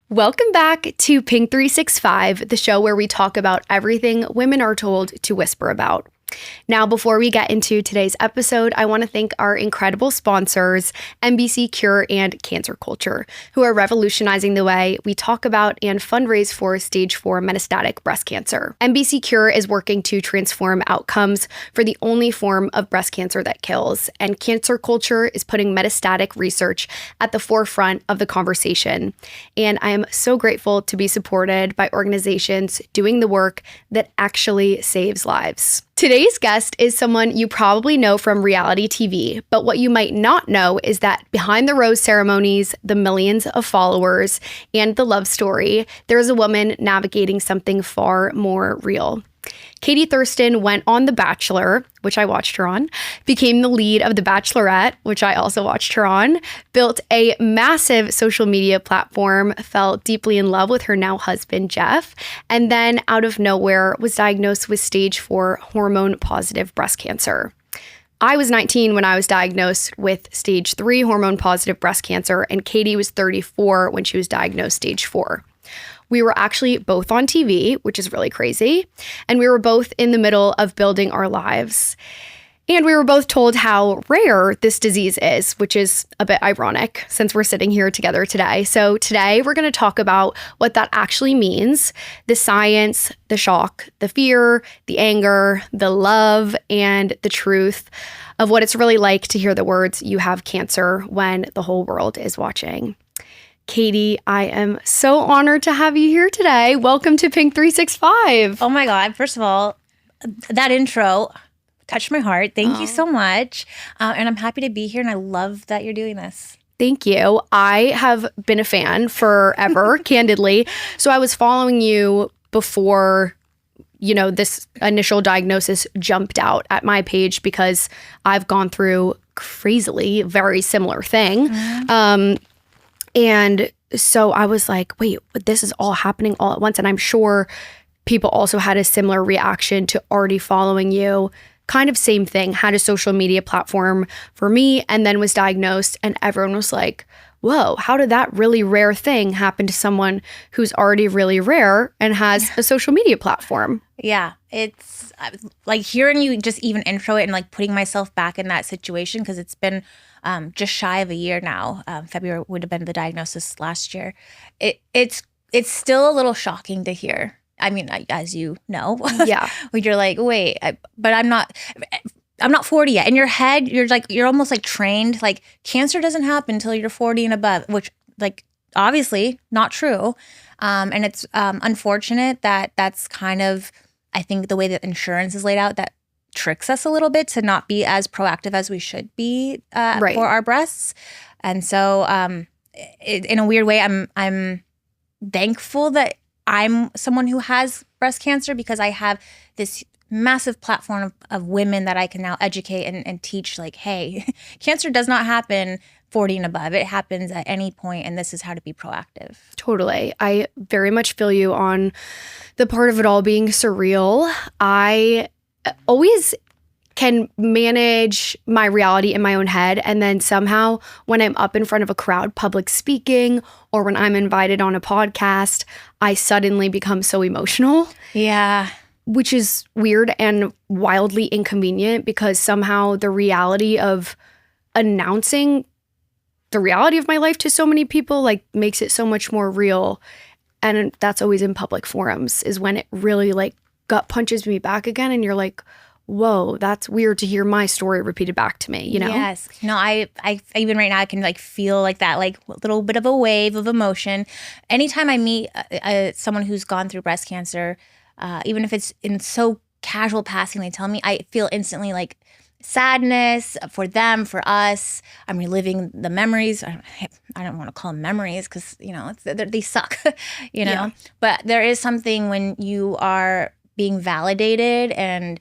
Welcome back to Pink 365, the show where we talk about everything women are told to whisper about. Now, before we get into today's episode, I want to thank our incredible sponsors, NBC Cure and Cancer Culture, who are revolutionizing the way we talk about and fundraise for stage 4 metastatic breast cancer. NBC Cure is working to transform outcomes for the only form of breast cancer that kills, and Cancer Culture is putting metastatic research at the forefront of the conversation. And I am so grateful to be supported by organizations doing the work that actually saves lives. Today's guest is someone you probably know from reality TV, but what you might not know is that behind the rose ceremonies, the millions of followers, and the love story, there is a woman navigating something far more real. Katie Thurston went on The Bachelor, which I watched her on, became the lead of The Bachelorette, which I also watched her on, built a massive social media platform, fell deeply in love with her now husband, Jeff, and then out of nowhere was diagnosed with stage 4 hormone-positive breast cancer. I was 19 when I was diagnosed with stage 3 hormone-positive breast cancer, and Katie was 34 when she was diagnosed stage 4. We were actually both on TV, which is really crazy, and we were both in the middle of building our lives. And we were both told how rare this disease is, which is a bit ironic since we're sitting here together today. So today we're going to talk about what that actually means, the science, the shock, the fear, the anger, the love, and the truth of what it's really like to hear the words, "you have cancer," when the whole world is watching. Katie, I am so honored to have you here today. Welcome to Pink 365. Oh my God. First of all, that intro touched my heart. Thank you so much. And I'm happy to be here, and I love that you're doing this. Thank you. I have been a fan forever, candidly. So I was following you before, this initial diagnosis jumped out at my page because I've gone through crazily very similar thing. And so I was like, wait, this is all happening all at once. And I'm sure people also had a similar reaction to already following you. Kind of same thing, had a social media platform for me and then was diagnosed. And everyone was like, whoa, how did that really rare thing happen to someone who's already really rare and has a social media platform? Yeah, it's like hearing you just even intro it and like putting myself back in that situation, because it's been just shy of a year now. February would have been the diagnosis last year. It's still a little shocking to hear. I mean, as you know, yeah, when you're like, wait, but I'm not 40 yet. In your head, you're almost like trained. Like cancer doesn't happen until you're 40 and above, which like obviously not true. And it's unfortunate that that's kind of, I think, the way that insurance is laid out, that tricks us a little bit to not be as proactive as we should be for our breasts. And so in a weird way, I'm thankful that I'm someone who has breast cancer, because I have this massive platform of women that I can now educate and teach, like, hey, cancer does not happen 40 and above. It happens at any point, and this is how to be proactive. Totally. I very much feel you on the part of it all being surreal. I always can manage my reality in my own head, and then somehow when I'm up in front of a crowd public speaking, or when I'm invited on a podcast, I suddenly become so emotional. Yeah. Which is weird and wildly inconvenient, because somehow the reality of announcing the reality of my life to so many people like makes it so much more real. And that's always in public forums, is when it really like gut punches me back again, and you're like, whoa, that's weird to hear my story repeated back to me, Yes. No, I even right now I can like feel like that like little bit of a wave of emotion. Anytime I meet someone who's gone through breast cancer, even if it's in so casual passing, they tell me, I feel instantly like sadness for them, for us. I'm reliving the memories. I don't want to call them memories, because they suck, Yeah. But there is something when you are being validated and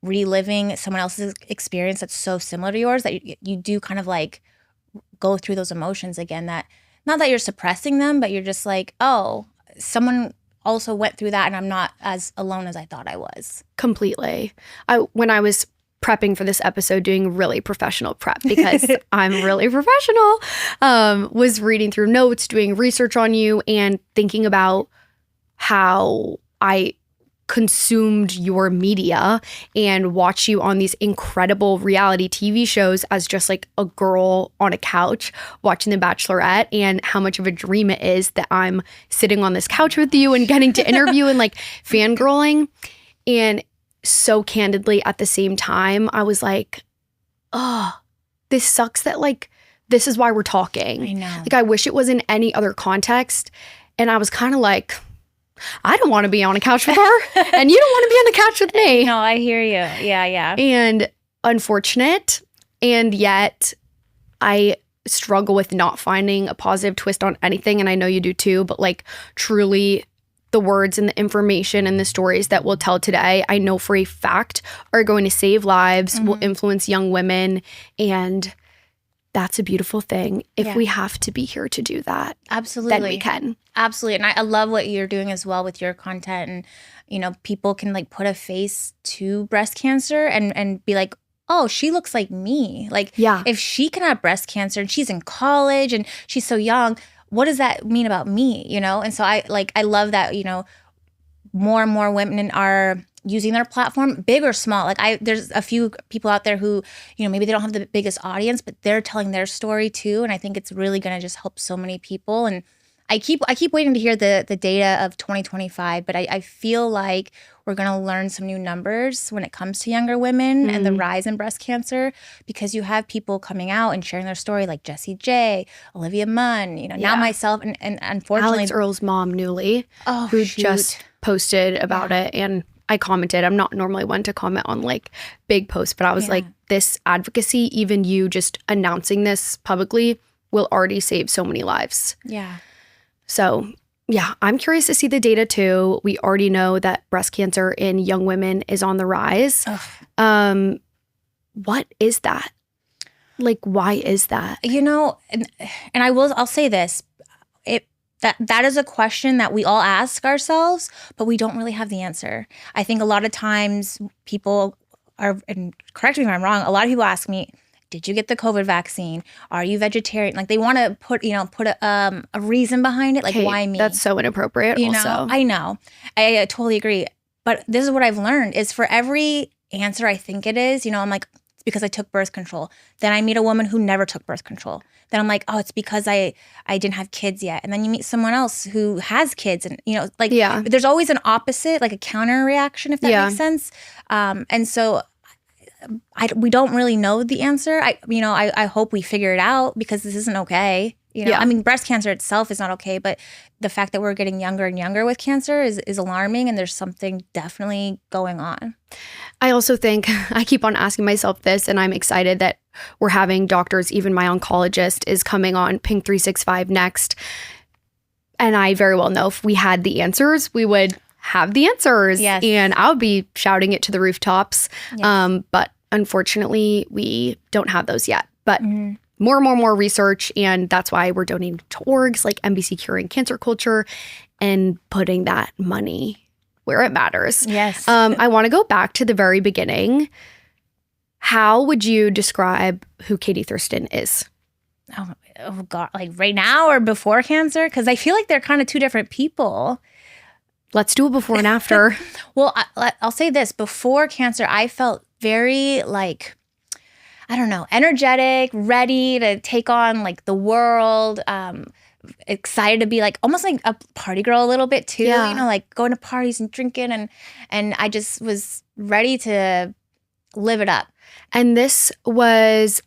reliving someone else's experience that's so similar to yours, that you do kind of like go through those emotions again, that not that you're suppressing them, but you're just like, oh, someone also went through that, and I'm not as alone as I thought I was. Completely. When I was prepping for this episode, doing really professional prep because I'm really professional, was reading through notes, doing research on you, and thinking about how I consumed your media and watched you on these incredible reality TV shows as just like a girl on a couch watching The Bachelorette, and how much of a dream it is that I'm sitting on this couch with you and getting to interview and like fangirling. And so candidly at the same time, I was like, oh, this sucks that like this is why we're talking. I know. Like I wish it was in any other context. And I was kind of like, I don't want to be on a couch with her and you don't want to be on the couch with me. No, I hear you. Yeah. And unfortunate. And yet I struggle with not finding a positive twist on anything. And I know you do too, but like truly the words and the information and the stories that we'll tell today, I know for a fact are going to save lives, will influence young women. And that's a beautiful thing. If we have to be here to do that, absolutely, then we can. Absolutely. And I love what you're doing as well with your content. And, you know, people can like put a face to breast cancer and be like, oh, she looks like me. Like, if she can have breast cancer and she's in college and she's so young, what does that mean about me? You know? And so I love that, you know, more and more women are using their platform, big or small. Like there's a few people out there who, you know, maybe they don't have the biggest audience, but they're telling their story too. And I think it's really going to just help so many people. And I keep waiting to hear the data of 2025, but I feel like we're going to learn some new numbers when it comes to younger women and the rise in breast cancer, because you have people coming out and sharing their story like Jessie J, Olivia Munn, you know, now myself, and unfortunately Alex Earl's mom, Newly, who just posted about it, and I commented. I'm not normally one to comment on like big posts, but I was like, this advocacy, even you just announcing this publicly, will already save so many lives. Yeah. So yeah, I'm curious to see the data too. We already know that breast cancer in young women is on the rise. What is that? Like, why is that? You know, and I'll say this. That is a question that we all ask ourselves, but we don't really have the answer. I think a lot of times people are, and correct me if I'm wrong, a lot of people ask me, did you get the COVID vaccine? Are you vegetarian? Like they want to put a reason behind it. Like, why me? That's so inappropriate. You know, I know. I totally agree. But this is what I've learned is for every answer I think it is, you know, I'm like, it's because I took birth control. Then I meet a woman who never took birth control. Then I'm like, oh, it's because I didn't have kids yet. And then you meet someone else who has kids, and you know, like there's always an opposite, like a counter reaction, if that makes sense. And so we don't really know the answer. I hope we figure it out, because this isn't okay. You know, I mean, breast cancer itself is not okay, but the fact that we're getting younger and younger with cancer is alarming, and there's something definitely going on. I also think, I keep on asking myself this, and I'm excited that we're having doctors, even my oncologist is coming on Pink 365 next. And I very well know if we had the answers, we would have the answers. Yes. And I would be shouting it to the rooftops. Yes. But unfortunately, we don't have those yet. But more research, and that's why we're donating to orgs like NBC Curing Cancer Culture and putting that money where it matters. Yes. I want to go back to the very beginning. How would you describe who Katie Thurston is? Oh God, like right now or before cancer? Because I feel like they're kind of two different people. Let's do a before and after. Well, I'll say this. Before cancer, I felt very like, I don't know, energetic, ready to take on like the world, excited to be like almost like a party girl a little bit too, you know, like going to parties and drinking, and I just was ready to live it up. And this was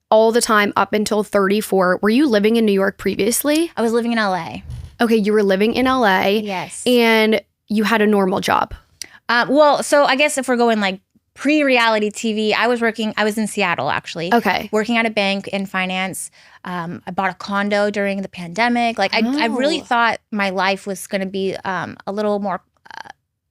all the time up until 34. Were you living in New York previously? I was living in LA. Okay, you were living in LA. Yes. And you had a normal job. Well, so I guess if we're going like pre-reality TV, I was in Seattle actually. Okay. Working at a bank in finance. I bought a condo during the pandemic. Like I really thought my life was going to be a little more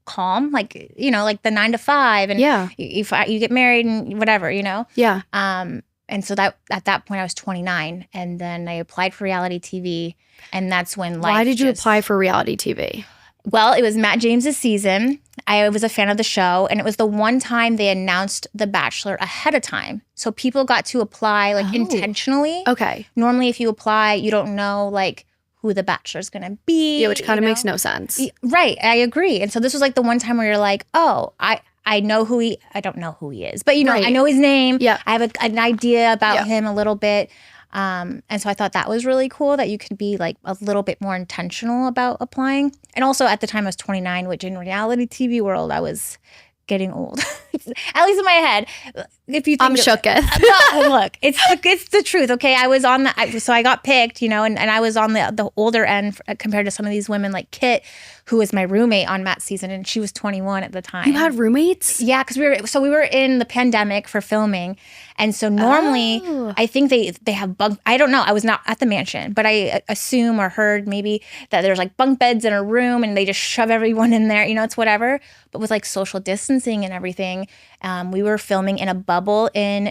calm, like, you know, like the 9 to 5 and you get married and whatever, you know? Yeah. And so that at that point I was 29, and then I applied for reality TV, and that's when life. Why did you apply for reality TV? Well, it was Matt James's season. I was a fan of the show, and it was the one time they announced The Bachelor ahead of time. So people got to apply intentionally. Okay. Normally, if you apply, you don't know like who the Bachelor's going to be. Yeah, which kind of makes no sense. Right. I agree. And so this was like the one time where you're like, oh, I know I don't know who he is, but Right. I know his name. Yeah. I have an idea about him a little bit. And so I thought that was really cool that you could be like a little bit more intentional about applying. And also at the time I was 29, which in reality TV world, I was getting old, at least in my head. If you think I'm shooketh. Look, it's the truth. Okay. I was on so I got picked, and I was on the older end compared to some of these women like Kit, who was my roommate on Matt's season, and she was 21 at the time. You had roommates? Yeah, because we were in the pandemic for filming, and so normally I think they have bunk. I don't know. I was not at the mansion, but I assume or heard maybe that there's like bunk beds in a room, and they just shove everyone in there. It's whatever. But with like social distancing and everything, we were filming in a bubble in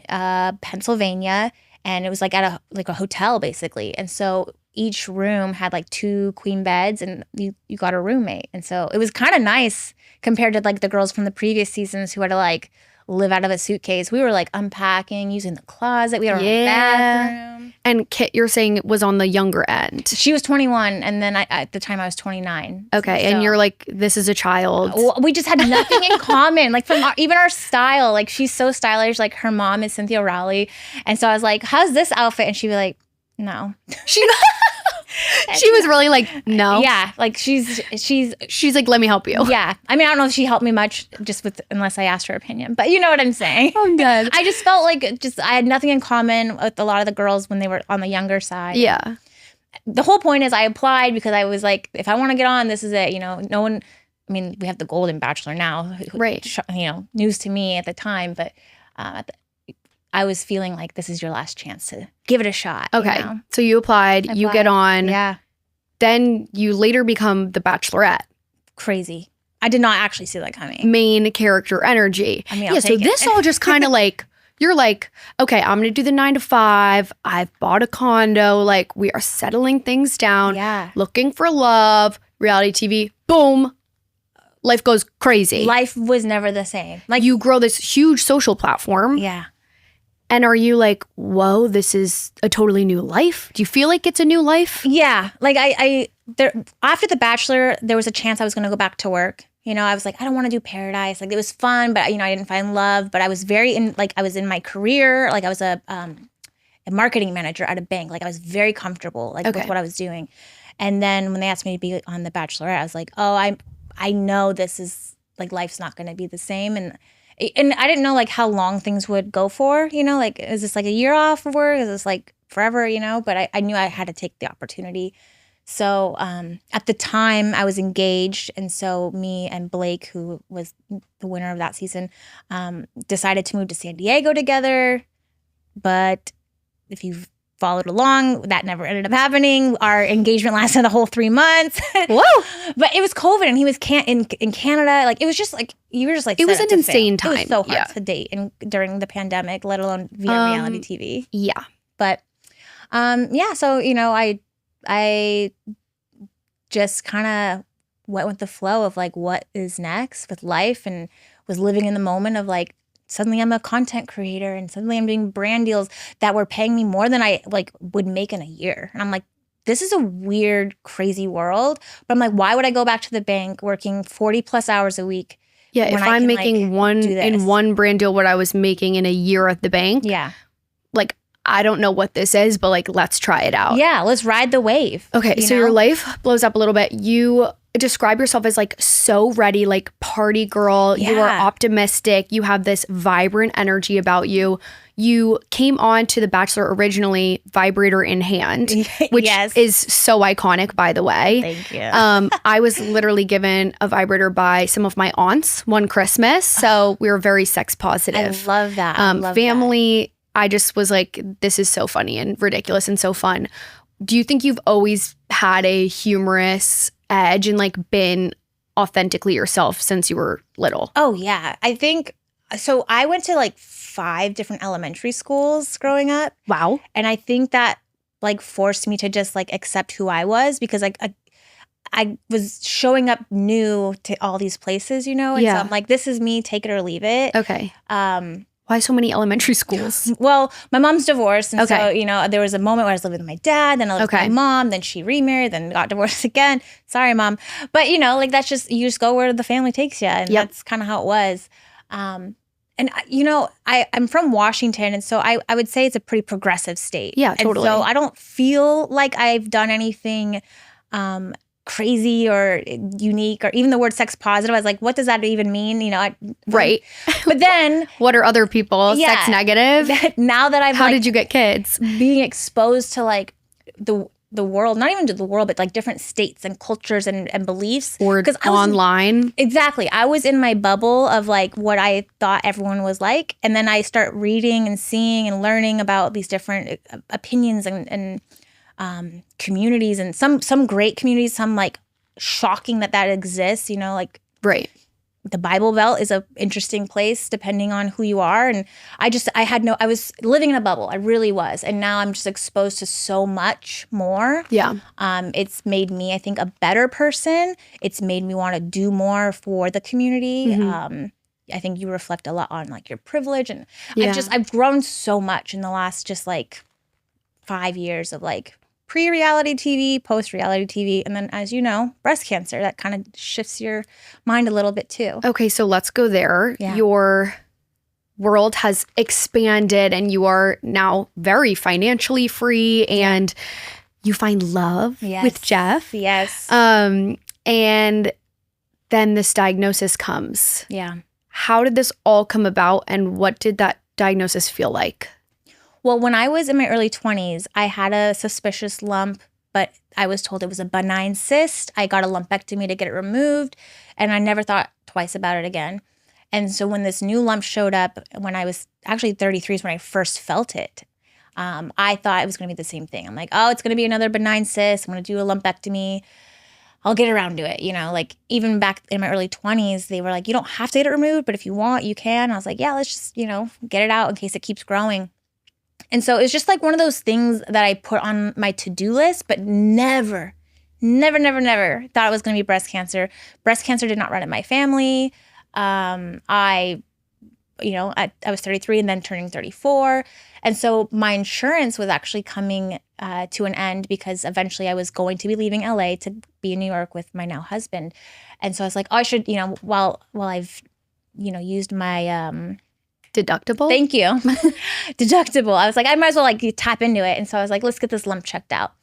Pennsylvania, and it was like at a hotel basically, and so each room had like 2 queen beds, and you got a roommate. And so it was kind of nice compared to like the girls from the previous seasons who had to like live out of a suitcase. We were like unpacking, using the closet. We had our own bathroom. And Kit, you're saying it was on the younger end. She was 21, and then at the time I was 29. Okay, and you're like, this is a child. We just had nothing in common. Like from even our style, like she's so stylish. Like her mom is Cynthia Rowley, and so I was like, "How's this outfit?" And she'd be like, "No." She was really like, no. Yeah, like she's like, let me help you. Yeah, I mean, I don't know if she helped me much, unless I asked her opinion, but you know what I'm saying. I'm dead. I just felt like I had nothing in common with a lot of the girls when they were on the younger side. Yeah. The whole point is I applied because I was like, if I want to get on, this is it. No one. I mean, we have the Golden Bachelor now, right? News to me at the time, but I was feeling like this is your last chance to give it a shot. Okay. So you applied, you get on. Yeah. Then you later become the Bachelorette. Crazy. I did not actually see that coming. Main character energy. I mean, so this all just kind of like, you're like, okay, I'm going to do the 9 to 5. I've bought a condo. Like we are settling things down. Yeah. Looking for love. Reality TV. Boom. Life goes crazy. Life was never the same. Like you grow this huge social platform. Yeah. And are you like, whoa, this is a totally new life? Do you feel like it's a new life? Yeah. Like after The Bachelor, there was a chance I was going to go back to work. I was like, I don't want to do Paradise. Like it was fun, but I didn't find love. But I was I was in my career. Like I was a marketing manager at a bank. Like I was very comfortable with what I was doing. And then when they asked me to be on The Bachelorette, I was like, oh, I know this is like life's not going to be the same. And I didn't know like how long things would go for, like, is this like a year off of work? Is this like forever, but I knew I had to take the opportunity. So at the time I was engaged. And so me and Blake, who was the winner of that season, decided to move to San Diego together. But if you've followed along, that never ended up happening. Our engagement lasted the whole 3 months. Whoa! But it was COVID, and he was in Canada. Like it was just like you were just like it was an insane time. It was so hard to date during the pandemic, let alone via reality TV. Yeah, but yeah. So I just kind of went with the flow of like what is next with life, and was living in the moment of like, suddenly I'm a content creator, and suddenly I'm doing brand deals that were paying me more than I like would make in a year. And I'm like, this is a weird, crazy world. But I'm like, why would I go back to the bank working 40 plus hours a week? Yeah, if I'm making one brand deal what I was making in a year at the bank. Yeah. Like, I don't know what this is, but like, let's try it out. Yeah, let's ride the wave. Okay, so your life blows up a little bit. You describe yourself as like so ready, like party girl. Yeah. You are optimistic. You have this vibrant energy about you. You came on to The Bachelor originally vibrator in hand, which is so iconic, by the way. Thank you. I was literally given a vibrator by some of my aunts one Christmas, so we were very sex positive. I love that. I love family. I just was like, this is so funny and ridiculous and so fun. Do you think you've always had a humorous edge and like been authentically yourself since you were little? Oh yeah, I think so. I went to like 5 different elementary schools growing up. Wow. And I think that like forced me to just like accept who I was, because like I was showing up new to all these places, you know? And so I'm like, this is me, take it or leave it. Okay. Why so many elementary schools? Well, my mom's divorced. And so, you know, there was a moment where I was living with my dad, then I lived with my mom, then she remarried, then got divorced again. Sorry, Mom. But, you know, like that's just, you just go where the family takes you. And that's kind of how it was. And, you know, I'm from Washington. And so I would say it's a pretty progressive state. Yeah, totally. And so I don't feel like I've done anything crazy or unique, or even the word sex positive. I was like, what does that even mean? You know, right. But then what are other people sex negative? Now that I've how did you get kids? Being exposed to like the world, not even to the world, but like different states and cultures and beliefs. Or online. Exactly. I was in my bubble of like what I thought everyone was like. And then I start reading and seeing and learning about these different opinions and communities, and some great communities, some like shocking that exists, you know, like the Bible Belt is a interesting place depending on who you are. And I was living in a bubble. I really was. And now I'm just exposed to so much more. Yeah. It's made me, I think, a better person. It's made me want to do more for the community. I think you reflect a lot on like your privilege, and I've grown so much in the last just like 5 years of like pre-reality TV, post-reality TV, and then, as you know, breast cancer. That kind of shifts your mind a little bit too. Okay, so let's go there. Yeah. Your world has expanded and you are now very financially free and you find love with Jeff. Yes. And then this diagnosis comes. Yeah. How did this all come about and what did that diagnosis feel like? Well, when I was in my early 20s, I had a suspicious lump, but I was told it was a benign cyst. I got a lumpectomy to get it removed, and I never thought twice about it again. And so when this new lump showed up, when I was actually 33 is when I first felt it. I thought it was going to be the same thing. I'm like, oh, it's going to be another benign cyst. I'm going to do a lumpectomy. I'll get around to it. You know, like even back in my early 20s, they were like, you don't have to get it removed, but if you want, you can. I was like, yeah, let's just, you know, get it out in case it keeps growing. And so it's just like one of those things that I put on my to-do list, but never thought it was going to be breast cancer. Breast cancer did not run in my family. I was 33 and then turning 34. And so my insurance was actually coming to an end because eventually I was going to be leaving LA to be in New York with my now husband. And so I was like, oh, I should, you know, while I've, you know, used my deductible. Thank you. Deductible. I was like, I might as well like tap into it. And so I was like, let's get this lump checked out.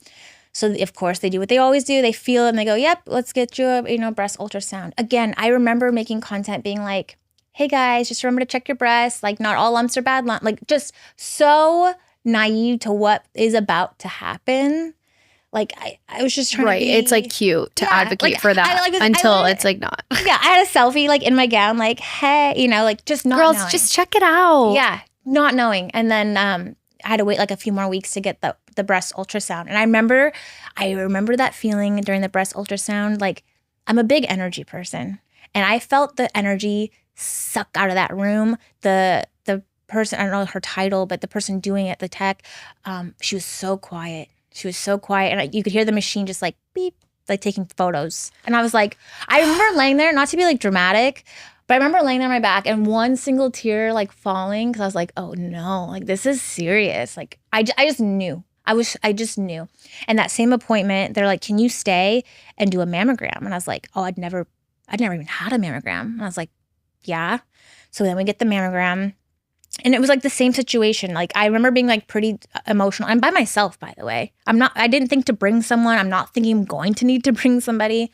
So of course they do what they always do. They feel it and they go, yep, let's get you a, breast ultrasound. Again, I remember making content being like, hey guys, just remember to check your breasts. Like not all lumps are bad lumps. Like just so naive to what is about to happen. Like I was just trying to be, it's like cute to advocate for that until it's like not. Yeah, I had a selfie like in my gown, like, hey, you know, like just not Girls, knowing. just check it out. Yeah, not knowing. And then I had to wait like a few more weeks to get the breast ultrasound. And I remember that feeling during the breast ultrasound. Like I'm a big energy person. And I felt the energy suck out of that room. The person, I don't know her title, but the person doing it, the tech, she was so quiet. She was so quiet, and you could hear the machine just like beep, like taking photos. And I was like, I remember laying there, not to be like dramatic, but I remember laying there on my back and one single tear like falling because I was like, oh no, like this is serious. Like I just knew. I just knew. And that same appointment, they're like, can you stay and do a mammogram? And I was like, oh, I'd never even had a mammogram. And I was like, yeah. So then we get the mammogram. And it was like the same situation. Like I remember being like pretty emotional. I'm by myself, by the way. I didn't think to bring someone. I'm not thinking I'm going to need to bring somebody.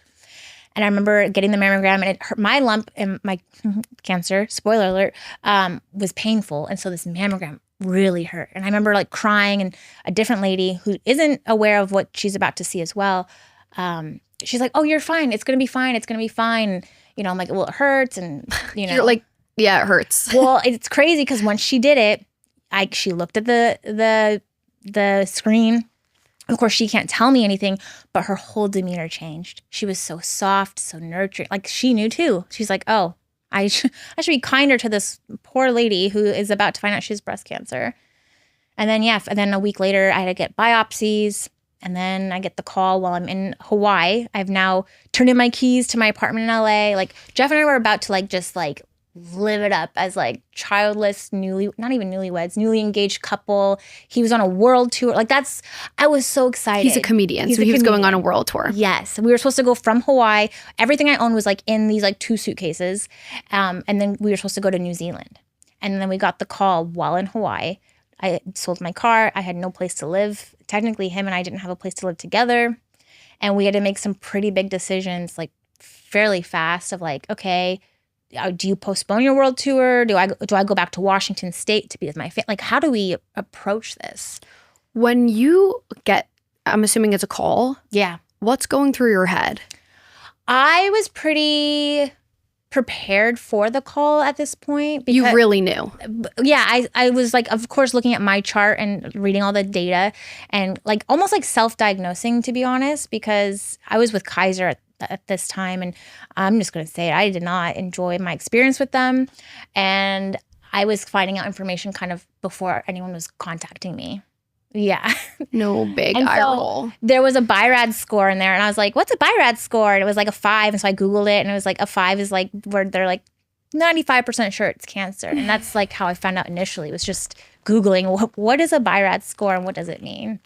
And I remember getting the mammogram and it hurt. My lump and my cancer, spoiler alert, was painful. And so this mammogram really hurt. And I remember like crying, and a different lady who isn't aware of what she's about to see as well. She's like, oh, you're fine. It's going to be fine. It's going to be fine. And, you know, I'm like, well, it hurts. And, you know. You're like, yeah, it hurts. Well, it's crazy because once she did it, she looked at the screen. Of course, she can't tell me anything, but her whole demeanor changed. She was so soft, so nurturing. Like she knew too. She's like, oh, I should be kinder to this poor lady who is about to find out she has breast cancer. And then, and then a week later, I had to get biopsies. And then I get the call while I'm in Hawaii. I've now turned in my keys to my apartment in LA. Like Jeff and I were about to like just like live it up as like childless, not even newlyweds, newly engaged couple. He was on a world tour. Like I was so excited. He's a comedian, so he was going on a world tour. Yes. We were supposed to go from Hawaii. Everything I owned was like in these like 2 suitcases. And then we were supposed to go to New Zealand. And then we got the call while in Hawaii. I sold my car. I had no place to live. Technically, him and I didn't have a place to live together. And we had to make some pretty big decisions like fairly fast of like, okay, do you postpone your world tour? Do I go back to Washington State to be with my family? Like, how do we approach this? When you get, I'm assuming it's a call. Yeah. What's going through your head? I was pretty prepared for the call at this point. You really knew. Yeah. I was like, of course, looking at my chart and reading all the data and like almost like self-diagnosing, to be honest, because I was with Kaiser at this time. And I'm just going to say it. I did not enjoy my experience with them. And I was finding out information kind of before anyone was contacting me. Yeah. No big eye roll. There was a BIRAD score in there. And I was like, what's a BIRAD score? And it was like a 5. And so I Googled it. And it was like a 5 is like where they're like 95% sure it's cancer. And that's like how I found out initially. It was just Googling what is a BIRAD score and what does it mean?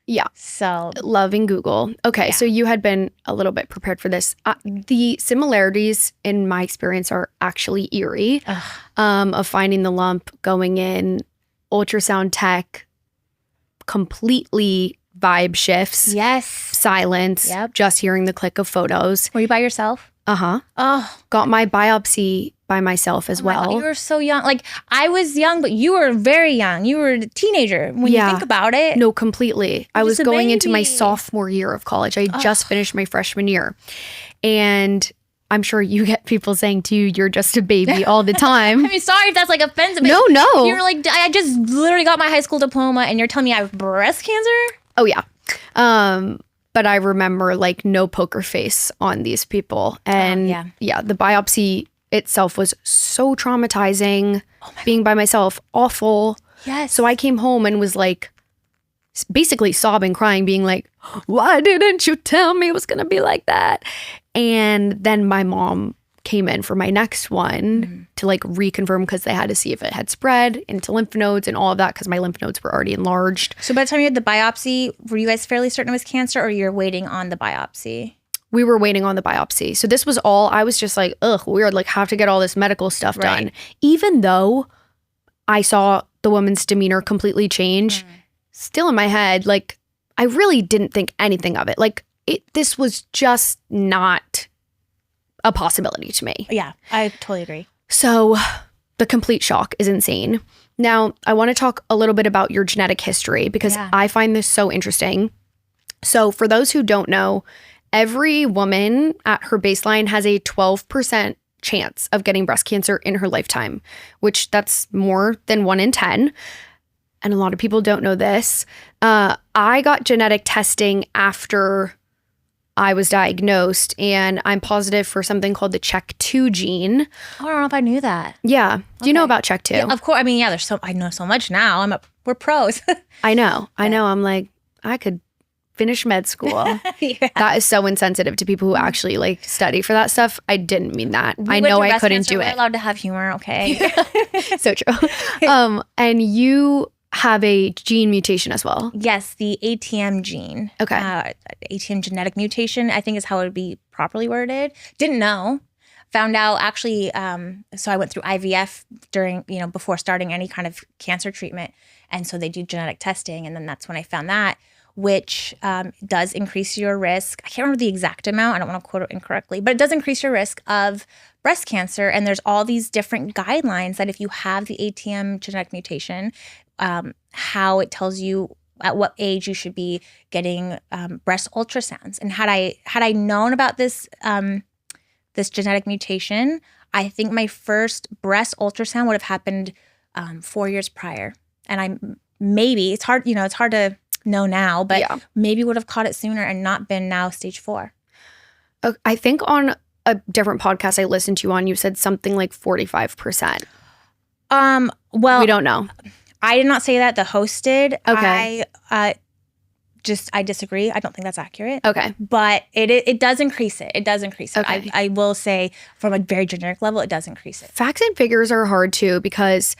Yeah. So loving Google. Okay. Yeah. So you had been a little bit prepared for this. The similarities in my experience are actually eerie, of finding the lump, going in, ultrasound tech, completely vibe shifts. Yes. Silence. Yep. Just hearing the click of photos. Were you by yourself? Uh-huh. Oh. Got my biopsy by myself as well. God, you were so young. Like, I was young, but you were very young. You were a teenager when you think about it. No, completely. I was going into my sophomore year of college. I just finished my freshman year. And I'm sure you get people saying to you, you're just a baby all the time. I mean, sorry if that's like offensive. No. You're like, I just literally got my high school diploma and you're telling me I have breast cancer? Oh, yeah. But I remember like no poker face on these people. And the biopsy itself was so traumatizing. Being by myself, awful. Yes. So I came home and was like basically sobbing, crying, being like, why didn't you tell me it was going to be like that? And then my mom came in for my next one to like reconfirm because they had to see if it had spread into lymph nodes and all of that because my lymph nodes were already enlarged. So by the time you had the biopsy, were you guys fairly certain it was cancer or you're waiting on the biopsy? We were waiting on the biopsy. So this was all, I was just like, ugh, weird, like have to get all this medical stuff done. Even though I saw the woman's demeanor completely change, still in my head, like I really didn't think anything of it. Like this was just not a possibility to me. Yeah, I totally agree. So the complete shock is insane. Now, I want to talk a little bit about your genetic history because I find this so interesting. So for those who don't know, every woman at her baseline has a 12% chance of getting breast cancer in her lifetime, which that's more than 1 in 10. And a lot of people don't know this. I got genetic testing after I was diagnosed, and I'm positive for something called the CHEK2 gene. Oh, I don't know if I knew that. Yeah. Do you know about CHEK2? Yeah, of course. I mean, I know so much now. We're pros. I know. I'm like, I could finish med school. That is so insensitive to people who actually like study for that stuff. I didn't mean that. I know I couldn't do it. We're allowed to have humor, okay? So true. And you have a gene mutation as well. Yes, the ATM gene. Okay. ATM genetic mutation, I think is how it would be properly worded. Didn't know. Found out actually, so I went through IVF during, before starting any kind of cancer treatment. And so they do genetic testing. And then that's when I found that, which does increase your risk. I can't remember the exact amount. I don't want to quote it incorrectly, but it does increase your risk of breast cancer. And there's all these different guidelines that if you have the ATM genetic mutation, how it tells you at what age you should be getting breast ultrasounds. And had I known about this this genetic mutation, I think my first breast ultrasound would have happened 4 years prior. And it's hard to know now, but maybe would have caught it sooner and not been now stage 4. I think on a different podcast I listened to you on, you said something like 45%. Well, we don't know. I did not say that. The host did. Okay. I disagree. I don't think that's accurate. Okay. But it does increase it. It does increase it. Okay. I will say from a very generic level, it does increase it. Facts and figures are hard too because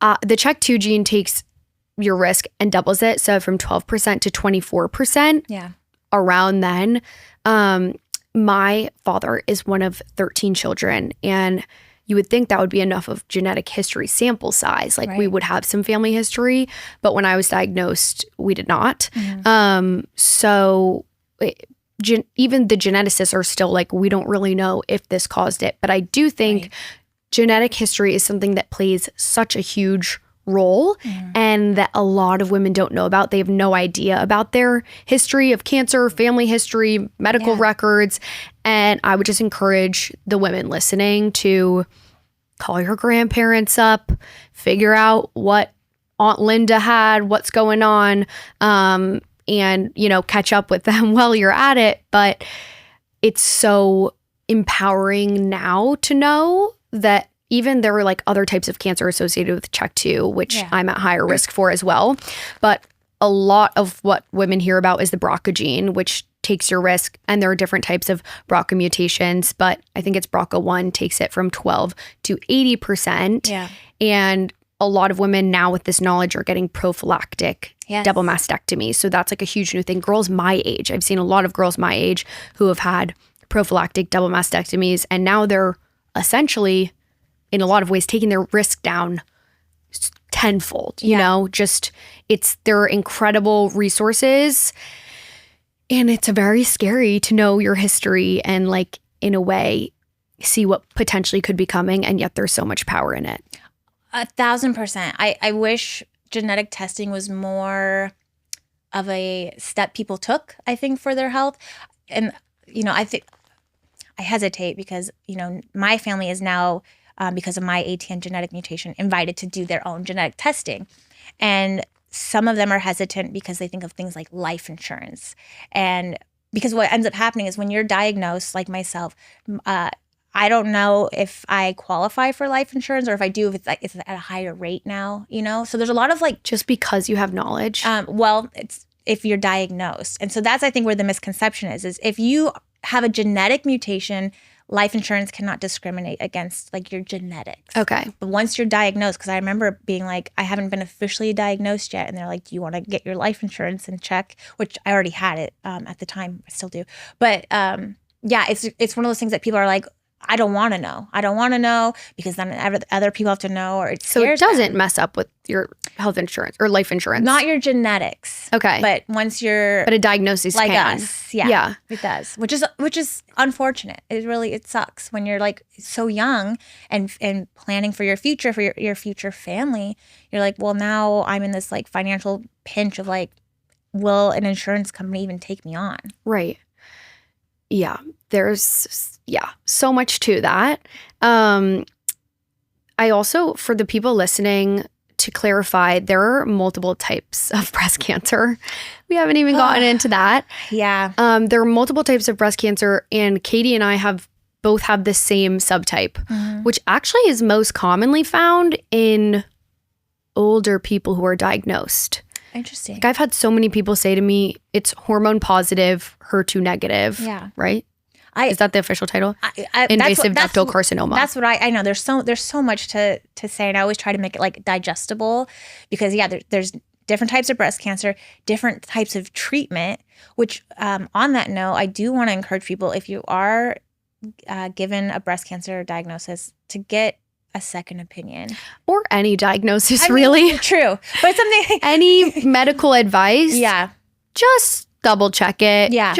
the CHEK2 gene takes your risk and doubles it. So from 12% to 24%. Yeah. Around then. My father is one of 13 children, and you would think that would be enough of genetic history sample size. Like we would have some family history, but when I was diagnosed, we did not. Even the geneticists are still like, we don't really know if this caused it. But I do think genetic history is something that plays such a huge role and that a lot of women don't know about. They have no idea about their history of cancer, family history, medical records. And I would just encourage the women listening to call your grandparents up, figure out what Aunt Linda had, what's going on, and, catch up with them while you're at it. But it's so empowering now to know that even there were like other types of cancer associated with CHEK2, which I'm at higher risk for as well. But a lot of what women hear about is the BRCA gene, which takes your risk. And there are different types of BRCA mutations, but I think it's BRCA1 takes it from 12 to 80%. Yeah. And a lot of women now with this knowledge are getting prophylactic double mastectomy. So that's like a huge new thing. Girls my age, I've seen a lot of girls my age who have had prophylactic double mastectomies, and now they're essentially in a lot of ways taking their risk down tenfold, they're incredible resources. And it's very scary to know your history and like, in a way, see what potentially could be coming. And yet there's so much power in it. 1,000%. I wish genetic testing was more of a step people took, I think, for their health. And, I think I hesitate because, my family is now, because of my ATN genetic mutation, invited to do their own genetic testing. And some of them are hesitant because they think of things like life insurance. And because what ends up happening is when you're diagnosed, like myself, I don't know if I qualify for life insurance, or if I do, if it's at a higher rate now, So there's a lot of like... Just because you have knowledge? It's if you're diagnosed. And so that's, I think, where the misconception is if you have a genetic mutation, life insurance cannot discriminate against like your genetics. Okay. But once you're diagnosed, because I remember being like, I haven't been officially diagnosed yet. And they're like, do you want to get your life insurance in check? Which I already had it at the time. I still do. But it's one of those things that people are like, I don't want to know. I don't want to know because then other people have to know, or it scares So it doesn't them. mess up with your health insurance or life insurance? Not your genetics. Okay. But once you're... But a diagnosis like can. us. Yeah. It does. Which is unfortunate. It sucks when you're like so young and planning for your future, for your future family. You're like, well, now I'm in this like financial pinch of like, will an insurance company even take me on? Right. Yeah. There's so much to that. I also, for the people listening, to clarify, there are multiple types of breast cancer. We haven't even gotten into that. Yeah. There are multiple types of breast cancer, and Katie and I both have the same subtype, which actually is most commonly found in older people who are diagnosed. Interesting. Like I've had so many people say to me, it's hormone-positive, HER2 negative. Yeah. Right? Is that the official title? Invasive ductal carcinoma. That's what I know. There's so much to say, and I always try to make it like digestible because there's different types of breast cancer, different types of treatment. Which on that note, I do want to encourage people, if you are given a breast cancer diagnosis, to get a second opinion or any diagnosis, really. True, but it's something any medical advice. Yeah, just double check it. Yeah.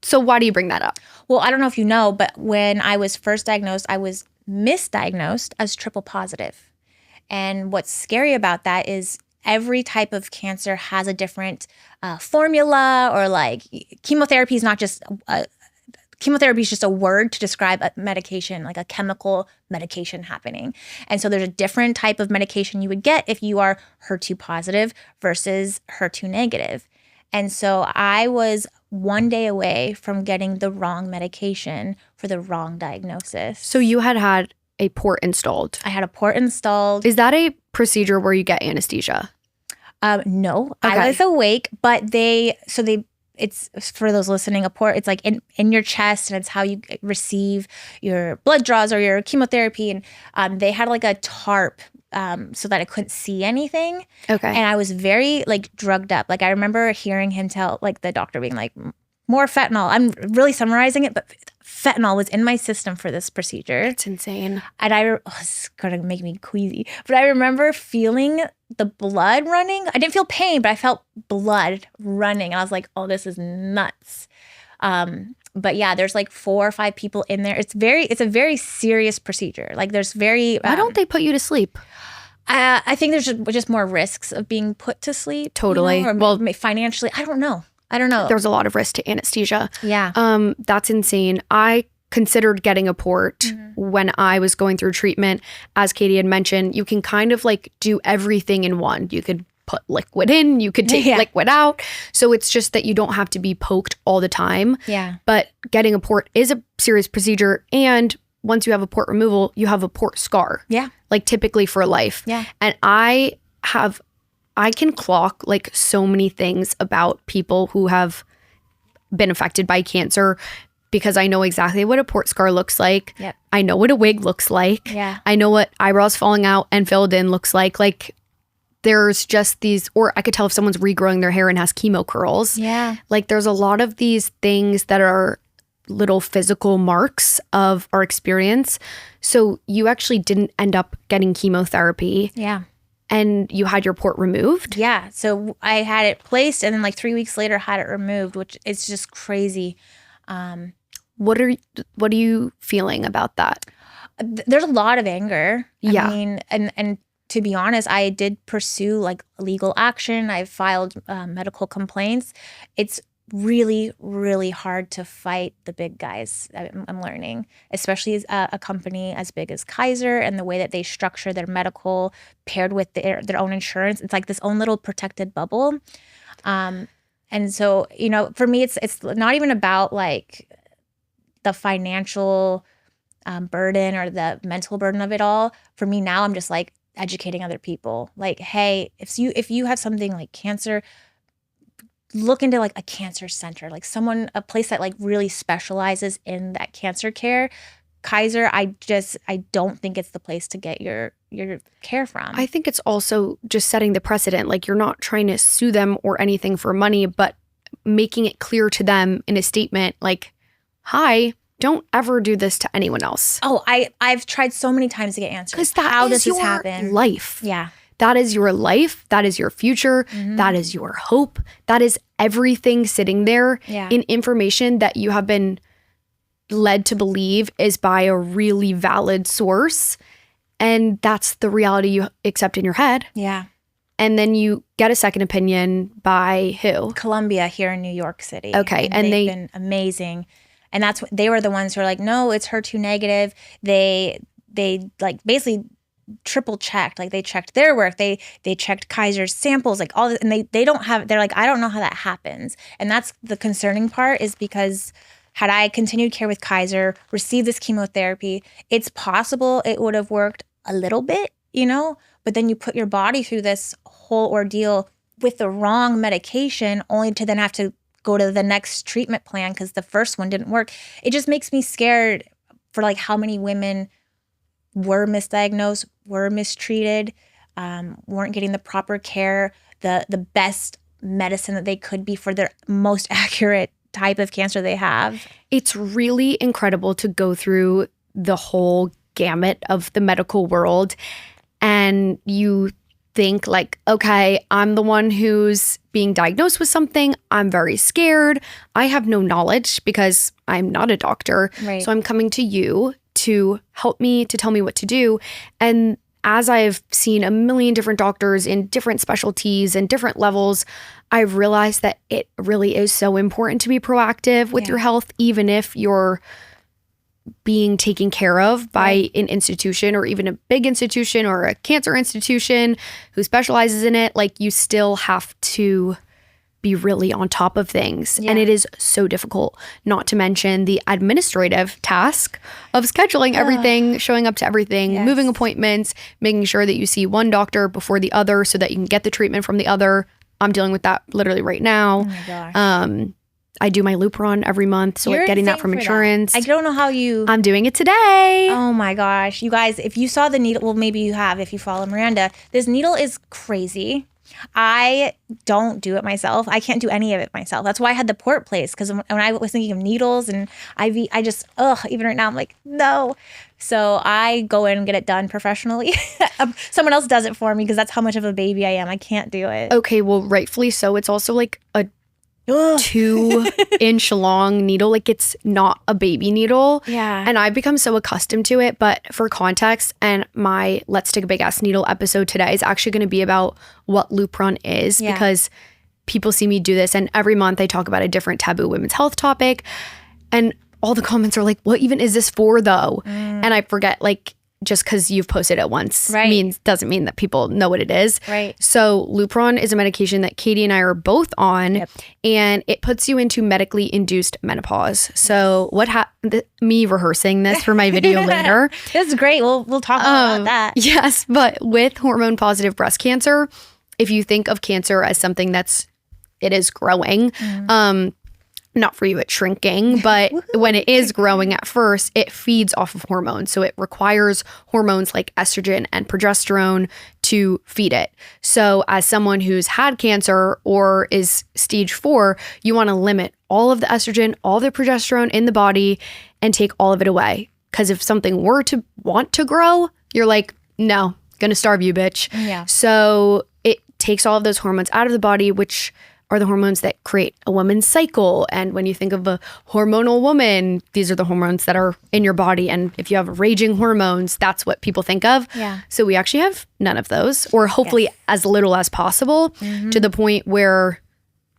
So why do you bring that up? Well, I don't know if you know, but when I was first diagnosed, I was misdiagnosed as triple positive. And what's scary about that is every type of cancer has a different formula, or like chemotherapy is not just chemotherapy is just a word to describe a medication, like a chemical medication happening. And so there's a different type of medication you would get if you are HER2 positive versus HER2 negative. And so I was one day away from getting the wrong medication for the wrong diagnosis. So you had a port installed. I had a port installed. Is that a procedure where you get anesthesia? No, Okay. I was awake, but it's for those listening, a port, it's like in your chest, and it's how you receive your blood draws or your chemotherapy. And they had like a tarp so that I couldn't see anything. Okay. And I was very like drugged up. Like I remember hearing him tell like the doctor being like, more fentanyl. I'm really summarizing it, but fentanyl was in my system for this procedure. It's insane. And it's going to make me queasy. But I remember feeling the blood running. I didn't feel pain, but I felt blood running. And I was like, oh, this is nuts. But yeah, there's like 4 or 5 people in there. It's a very serious procedure. Like there's very... Why don't they put you to sleep? I think there's just more risks of being put to sleep. Totally. Or well, financially, I don't know. There's a lot of risk to anesthesia. Yeah. That's insane. I considered getting a port when I was going through treatment. As Katie had mentioned, you can kind of like do everything in one. You could put liquid in, you could take liquid out. So it's just that you don't have to be poked all the time. Yeah. But getting a port is a serious procedure. And once you have a port removal, you have a port scar. Yeah. Like typically for life. Yeah. And I can clock like so many things about people who have been affected by cancer because I know exactly what a port scar looks like. Yep. I know what a wig looks like. Yeah. I know what eyebrows falling out and filled in looks like. Like there's just these, or I could tell if someone's regrowing their hair and has chemo curls. Yeah. Like there's a lot of these things that are little physical marks of our experience. So you actually didn't end up getting chemotherapy. Yeah. And you had your port removed? Yeah. So I had it placed and then like 3 weeks later had it removed, which is just crazy. What are you feeling about that? There's a lot of anger. Yeah. I mean, and to be honest, I did pursue like legal action. I filed medical complaints. It's really, really hard to fight the big guys. I'm learning, especially as a company as big as Kaiser and the way that they structure their medical paired with their own insurance. It's like this own little protected bubble. And so, for me, it's not even about like the financial burden or the mental burden of it all. For me now, I'm just like educating other people. Like, hey, if you have something like cancer, look into like a cancer center, like a place that like really specializes in that cancer care. Kaiser, I don't think it's the place to get your care from. I think it's also just setting the precedent. Like you're not trying to sue them or anything for money, but making it clear to them in a statement like, hi, don't ever do this to anyone else. Oh, I've tried so many times to get answers. Because how does this happen? Life. Yeah. That is your life. That is your future. Mm-hmm. That is your hope. That is everything sitting there in information that you have been led to believe is by a really valid source. And that's the reality you accept in your head. Yeah. And then you get a second opinion by who? Columbia here in New York City. Okay. And they've been amazing. And they were the ones who were like, no, it's HER2 negative. They like basically triple checked. Like they checked their work. They checked Kaiser's samples, like all this, and they don't have, they're like, I don't know how that happens. And that's the concerning part, is because had I continued care with Kaiser, received this chemotherapy, it's possible it would have worked a little bit, but then you put your body through this whole ordeal with the wrong medication only to then have to go to the next treatment plan because the first one didn't work. It just makes me scared for like how many women were misdiagnosed, were mistreated, weren't getting the proper care, the best medicine that they could be for their most accurate type of cancer they have. It's really incredible to go through the whole gamut of the medical world, and you think like, okay, I'm the one who's being diagnosed with something. I'm very scared. I have no knowledge because I'm not a doctor. Right. So I'm coming to you to help me, to tell me what to do. And as I've seen a million different doctors in different specialties and different levels, I've realized that it really is so important to be proactive with your health, even if you're being taken care of by an institution or even a big institution or a cancer institution who specializes in it. Like you still have to be really on top of things. And it is so difficult, not to mention the administrative task of scheduling everything, showing up to everything, moving appointments, making sure that you see one doctor before the other so that you can get the treatment from the other. I'm dealing with that literally right now. Oh my gosh. I do my Lupron every month, so like getting that from insurance. I don't know how you... I'm doing it today. Oh my gosh. You guys, if you saw the needle, well, maybe you have if you follow Miranda. This needle is crazy. I don't do it myself. I can't do any of it myself. That's why I had the port place, because when I was thinking of needles and IV, I just, even right now, I'm like, no. So I go in and get it done professionally. Someone else does it for me because that's how much of a baby I am. I can't do it. Okay, well, rightfully so. It's also like a 2-inch long needle. Like, it's not a baby needle. Yeah. And I've become so accustomed to it. But for context, and my Let's Take a Big Ass Needle episode today is actually going to be about what Lupron is, because people see me do this, and every month I talk about a different taboo women's health topic, and all the comments are like, what even is this for though? And I forget, like, just because you've posted it once doesn't mean that people know what it is. Right. So Lupron is a medication that Katie and I are both on, and it puts you into medically induced menopause. So me rehearsing this for my video later. This is great. We'll talk about that. Yes, but with hormone-positive breast cancer, if you think of cancer as something it is growing, not for you, it's shrinking, but when it is growing at first, it feeds off of hormones. So it requires hormones like estrogen and progesterone to feed it. So as someone who's had cancer or is stage 4, you want to limit all of the estrogen, all the progesterone in the body, and take all of it away. Because if something were to want to grow, you're like, no, gonna starve you, bitch. Yeah. So it takes all of those hormones out of the body, which are the hormones that create a woman's cycle. And when you think of a hormonal woman, these are the hormones that are in your body. And if you have raging hormones, that's what people think of. Yeah. So we actually have none of those, or hopefully as little as possible, to the point where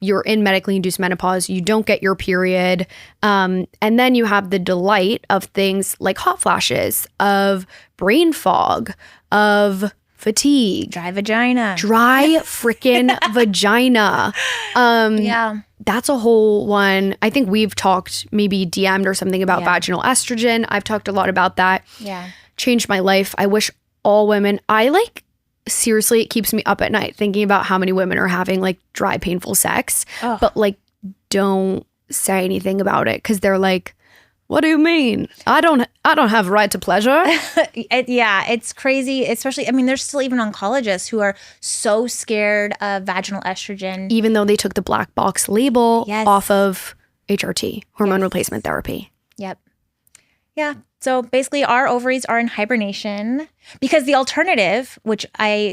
you're in medically induced menopause, you don't get your period. And then you have the delight of things like hot flashes, of brain fog, of fatigue. Dry vagina. Dry freaking vagina. That's a whole one. I think we've talked, maybe DM'd or something about vaginal estrogen. I've talked a lot about that. Yeah. Changed my life. I wish all women, seriously, it keeps me up at night thinking about how many women are having like dry, painful sex, but like don't say anything about it, because they're like, what do you mean? I don't have right to pleasure. It's crazy. Especially, I mean, there's still even oncologists who are so scared of vaginal estrogen. Even though they took the black box label off of HRT, hormone replacement therapy. Yep. Yeah. So basically our ovaries are in hibernation, because the alternative, which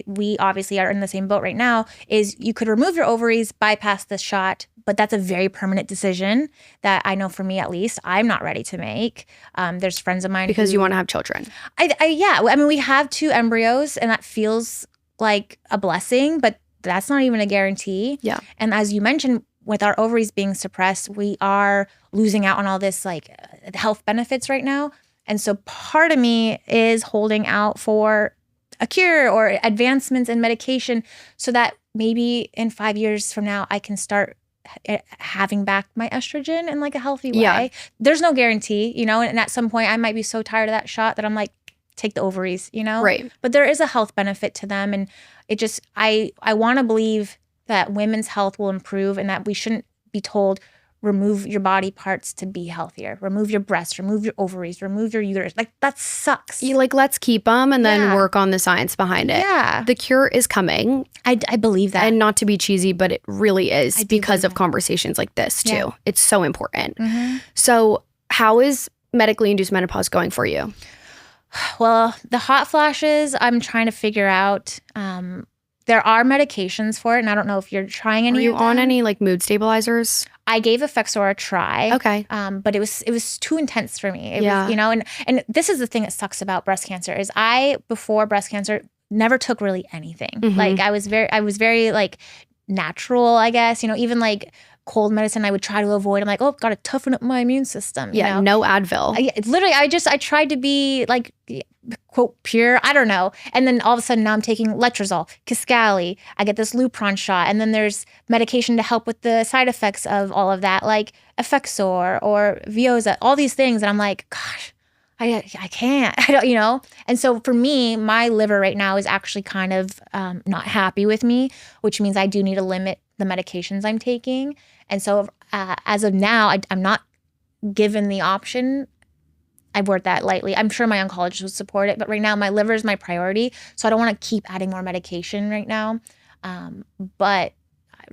we obviously are in the same boat right now, is you could remove your ovaries, bypass this shot, but that's a very permanent decision that I know, for me at least, I'm not ready to make. There's friends of mine because you want to have children. I mean, we have 2 embryos, and that feels like a blessing, but that's not even a guarantee. Yeah. And as you mentioned, with our ovaries being suppressed, we are losing out on all this like health benefits right now. And so part of me is holding out for a cure or advancements in medication, so that maybe in 5 years from now, I can start having back my estrogen in like a healthy way. Yeah. There's no guarantee, and at some point I might be so tired of that shot that I'm like, take the ovaries, Right. But there is a health benefit to them. And it just, I want to believe that women's health will improve, and that we shouldn't be told, remove your body parts to be healthier. Remove your breasts, remove your ovaries, remove your uterus. Like, that sucks. Let's keep them and then work on the science behind it. Yeah. The cure is coming. I believe that. And not to be cheesy, but it really is, because of conversations like this too. Yeah. It's so important. Mm-hmm. So how is medically induced menopause going for you? Well, the hot flashes, I'm trying to figure out. There are medications for it, and I don't know if you're trying any. Are you on any like mood stabilizers? I gave Effexor a try. Okay. But it was too intense for me. It was, and this is the thing that sucks about breast cancer is before breast cancer, never took really anything. Mm-hmm. Like I was very like natural, I guess, even like cold medicine I would try to avoid. I'm like, oh, got to toughen up my immune system. You know? No Advil. I tried to be like, quote, pure. I don't know. And then all of a sudden now I'm taking letrozole, Kisqali. I get this Lupron shot. And then there's medication to help with the side effects of all of that, like Effexor or Veoza, all these things. And I'm like, gosh, I can't, I don't, you know? And so for me, my liver right now is actually kind of not happy with me, which means I do need to limit the medications I'm taking. And so as of now, I'm not given the option. I word that lightly. I'm sure my oncologist would support it, but right now my liver is my priority. So I don't want to keep adding more medication right now. But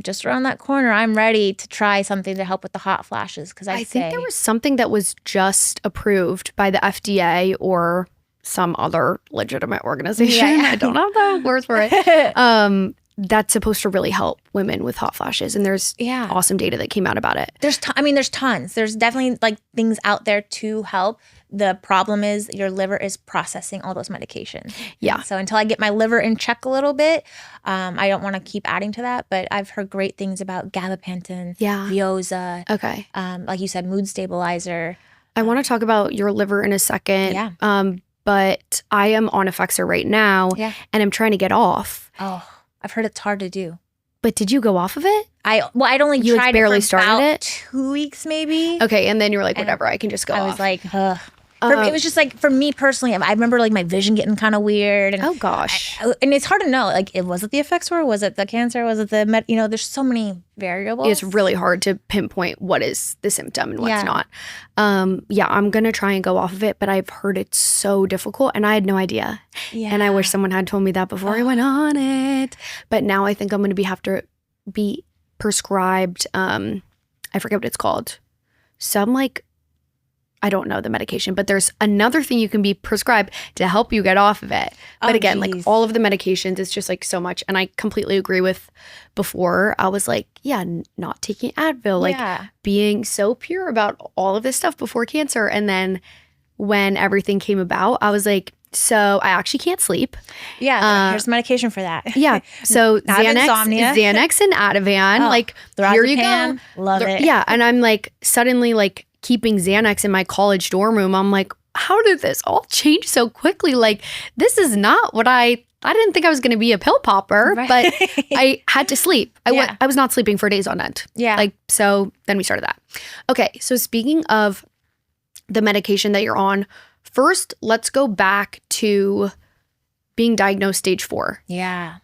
just around that corner, I'm ready to try something to help with the hot flashes. Because I think there was something that was just approved by the FDA or some other legitimate organization. Yeah. I don't have the words for it. That's supposed to really help women with hot flashes. And there's awesome data that came out about it. There's tons. There's definitely like things out there to help. The problem is your liver is processing all those medications. Yeah. And so until I get my liver in check a little bit, I don't want to keep adding to that. But I've heard great things about gabapentin, Veoza. Okay. Like you said, mood stabilizer. I want to talk about your liver in a second. Yeah. But I am on Effexor right now. Yeah. And I'm trying to get off. Oh, I've heard it's hard to do. But did you go off of it? I'd only tried barely it for started about it? 2 weeks maybe. Okay, and then you were like, whatever, I can just go off. I was like, ugh. It was just like, for me personally, I remember like my vision getting kind of weird. And oh gosh. And it's hard to know, like, was it the effects or was it the cancer? Was it the, there's so many variables. It's really hard to pinpoint what is the symptom and what's not. I'm going to try and go off of it, but I've heard it's so difficult and I had no idea. Yeah. And I wish someone had told me that before I went on it. But now I think I'm going to have to be prescribed, I forget what it's called. Some like, I don't know the medication, but there's another thing you can be prescribed to help you get off of it. But again, like all of the medications, it's just like so much. And I completely agree with before. I was like, not taking Advil, like being so pure about all of this stuff before cancer. And then when everything came about, I was like, so I actually can't sleep. Yeah, there's medication for that. Yeah. So Xanax and Ativan, like here you go. Love it. Yeah. And I'm like suddenly like keeping Xanax in my college dorm room. I'm like, how did this all change so quickly? Like, this is not what I didn't think I was going to be a pill popper, but I had to sleep. I was not sleeping for days on end. Yeah. Like, so then we started that. Okay. So speaking of the medication that you're on, first, let's go back to being diagnosed stage 4. Yeah.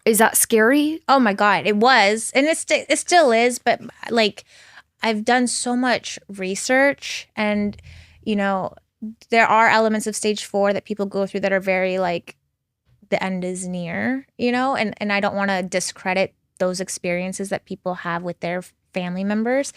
Is that scary? Oh my God. It was. And it still is. But like, I've done so much research and, there are elements of stage 4 that people go through that are very like, the end is near, and I don't want to discredit those experiences that people have with their family members.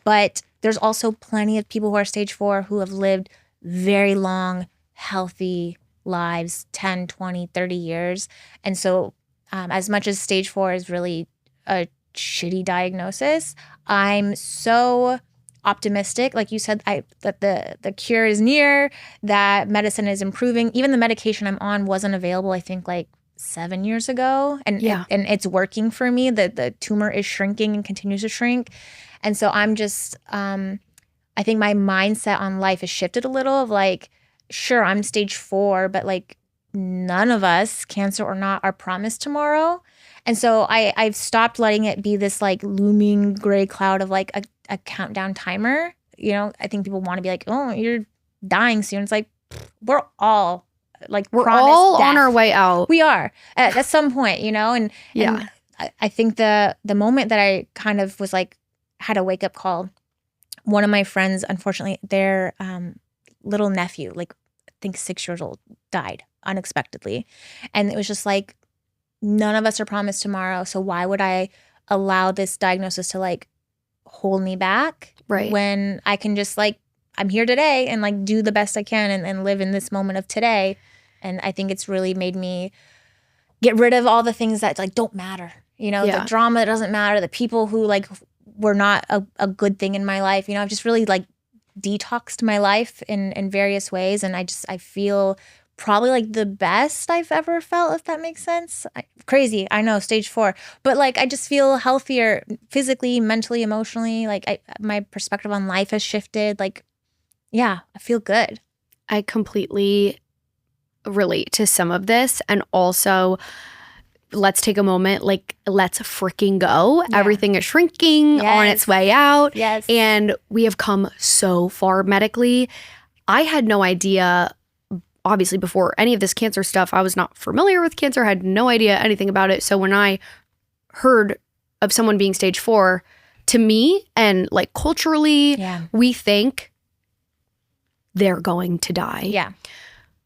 But there's also plenty of people who are stage 4 who have lived very long, healthy lives, 10, 20, 30 years. And so as much as stage 4 is really a shitty diagnosis, I'm so optimistic, like you said, that the cure is near, that medicine is improving. Even the medication I'm on wasn't available, I think, like 7 years ago, and it's working for me. The tumor is shrinking and continues to shrink, and so I'm just, I think my mindset on life has shifted a little. Of like, sure, I'm stage 4, but like none of us, cancer or not, are promised tomorrow. And so I've stopped letting it be this like looming gray cloud of like a countdown timer. I think people want to be like, oh, you're dying soon. It's like, we're all all death. On our way out. We are at some point, and I think the moment that I kind of was like, had a wake up call, one of my friends, unfortunately, their little nephew, like I think 6 years old, died unexpectedly. And it was just like, none of us are promised tomorrow. So why would I allow this diagnosis to like hold me back? Right. When I can just like, I'm here today and like do the best I can and live in this moment of today. And I think it's really made me get rid of all the things that like don't matter. The drama that doesn't matter, the people who like were not a good thing in my life. I've just really like detoxed my life in various ways. And I feel probably like the best I've ever felt, if that makes sense. Crazy, I know, stage 4. But like I just feel healthier physically, mentally, emotionally. Like my perspective on life has shifted. Like, yeah, I feel good. I completely relate to some of this. And also, let's take a moment, like, let's freaking go. Yeah. Everything is shrinking on its way out. Yes. And we have come so far medically. I had no idea, obviously, before any of this cancer stuff, I was not familiar with cancer, had no idea anything about it. So when I heard of someone being stage 4, to me and like culturally, we think they're going to die. Yeah.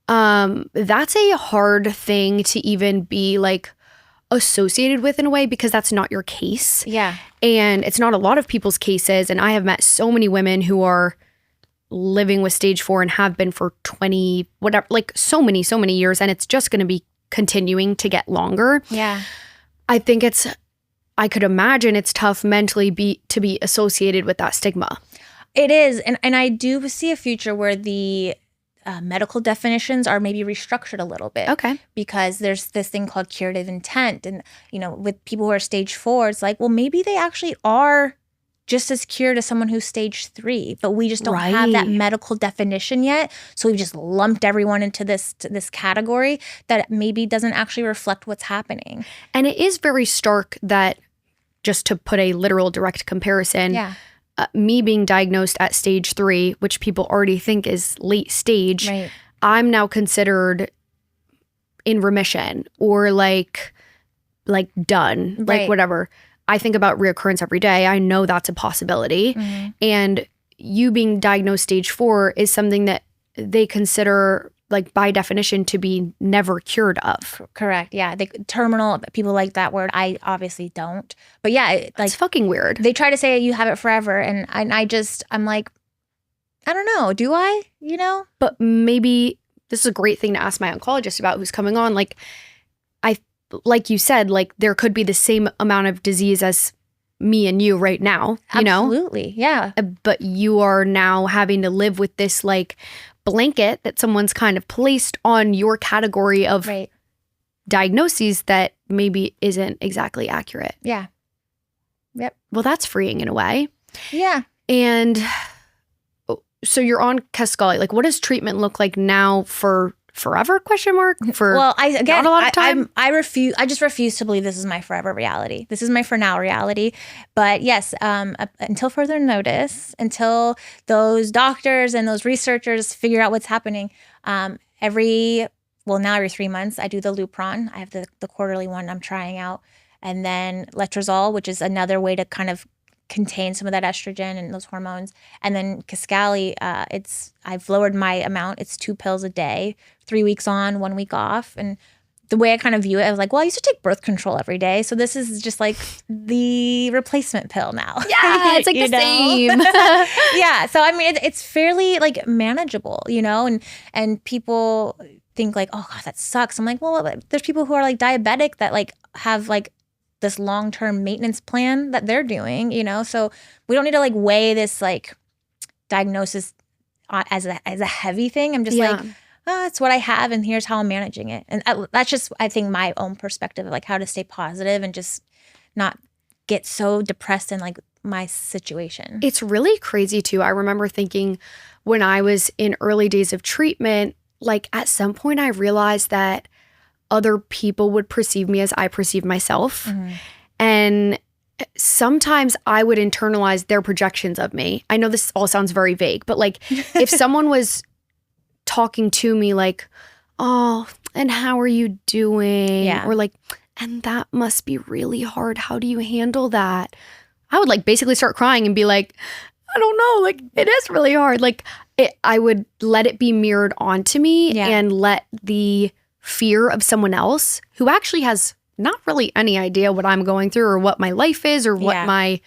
That's a hard thing to even be like associated with in a way, because that's not your case. Yeah. And it's not a lot of people's cases. And I have met so many women who are living with stage 4 and have been for 20, whatever, like so many years. And it's just going to be continuing to get longer. Yeah. I think I could imagine it's tough mentally to be associated with that stigma. It is. And I do see a future where the medical definitions are maybe restructured a little bit. Okay. Because there's this thing called curative intent. And, you know, with people who are stage 4, it's like, well, maybe they actually are just as cured as someone who's stage 3, but we just don't have that medical definition yet. So we've just lumped everyone into this category that maybe doesn't actually reflect what's happening. And it is very stark that, just to put a literal direct comparison, me being diagnosed at stage 3, which people already think is late stage, I'm now considered in remission or like done, like whatever. I think about reoccurrence every day. I know that's a possibility. Mm-hmm. And you being diagnosed stage 4 is something that they consider, like, by definition, to be never cured of. Correct. Yeah. Terminal, people like that word. I obviously don't. But yeah, it's fucking weird. They try to say you have it forever. And I'm like, I don't know. Do I? You know? But maybe this is a great thing to ask my oncologist about, who's coming on. Like you said, like, there could be the same amount of disease as me and you right now, you know? Absolutely, yeah. But you are now having to live with this, like, blanket that someone's kind of placed on your category of diagnoses that maybe isn't exactly accurate. Yeah. Yep. Well, that's freeing in a way. Yeah. And so you're on Kisqali. Like, what does treatment look like now for forever? For not a lot of time. I just refuse to believe this is my forever reality. This is my for now reality. But yes, until further notice, until those doctors and those researchers figure out what's happening, now every 3 months I do the Lupron. I have the quarterly one I'm trying out, and then letrozole, which is another way to kind of contain some of that estrogen and those hormones. And then Kisqali, I've lowered my amount. It's 2 pills a day, 3 weeks on, 1 week off. And the way I kind of view it, I was like, well, I used to take birth control every day. So this is just like the replacement pill now. Yeah, it's like the same. Yeah. So, I mean, it's fairly like manageable, you know, and people think like, oh God, that sucks. I'm like, well, there's people who are like diabetic that like have like this long-term maintenance plan that they're doing, you know? So we don't need to like weigh this like diagnosis as a heavy thing. I'm just like, it's what I have and here's how I'm managing it. And that's just, I think, my own perspective of like how to stay positive and just not get so depressed in like my situation. It's really crazy too. I remember thinking when I was in early days of treatment, like at some point I realized that other people would perceive me as I perceive myself. Mm-hmm. And sometimes I would internalize their projections of me. I know this all sounds very vague, but like if someone was talking to me like, oh, and how are you doing? Yeah. Or like, and that must be really hard. How do you handle that? I would like basically start crying and be like, I don't know, like it is really hard. Like I would let it be mirrored onto me and let the fear of someone else who actually has not really any idea what I'm going through or what my life is or what my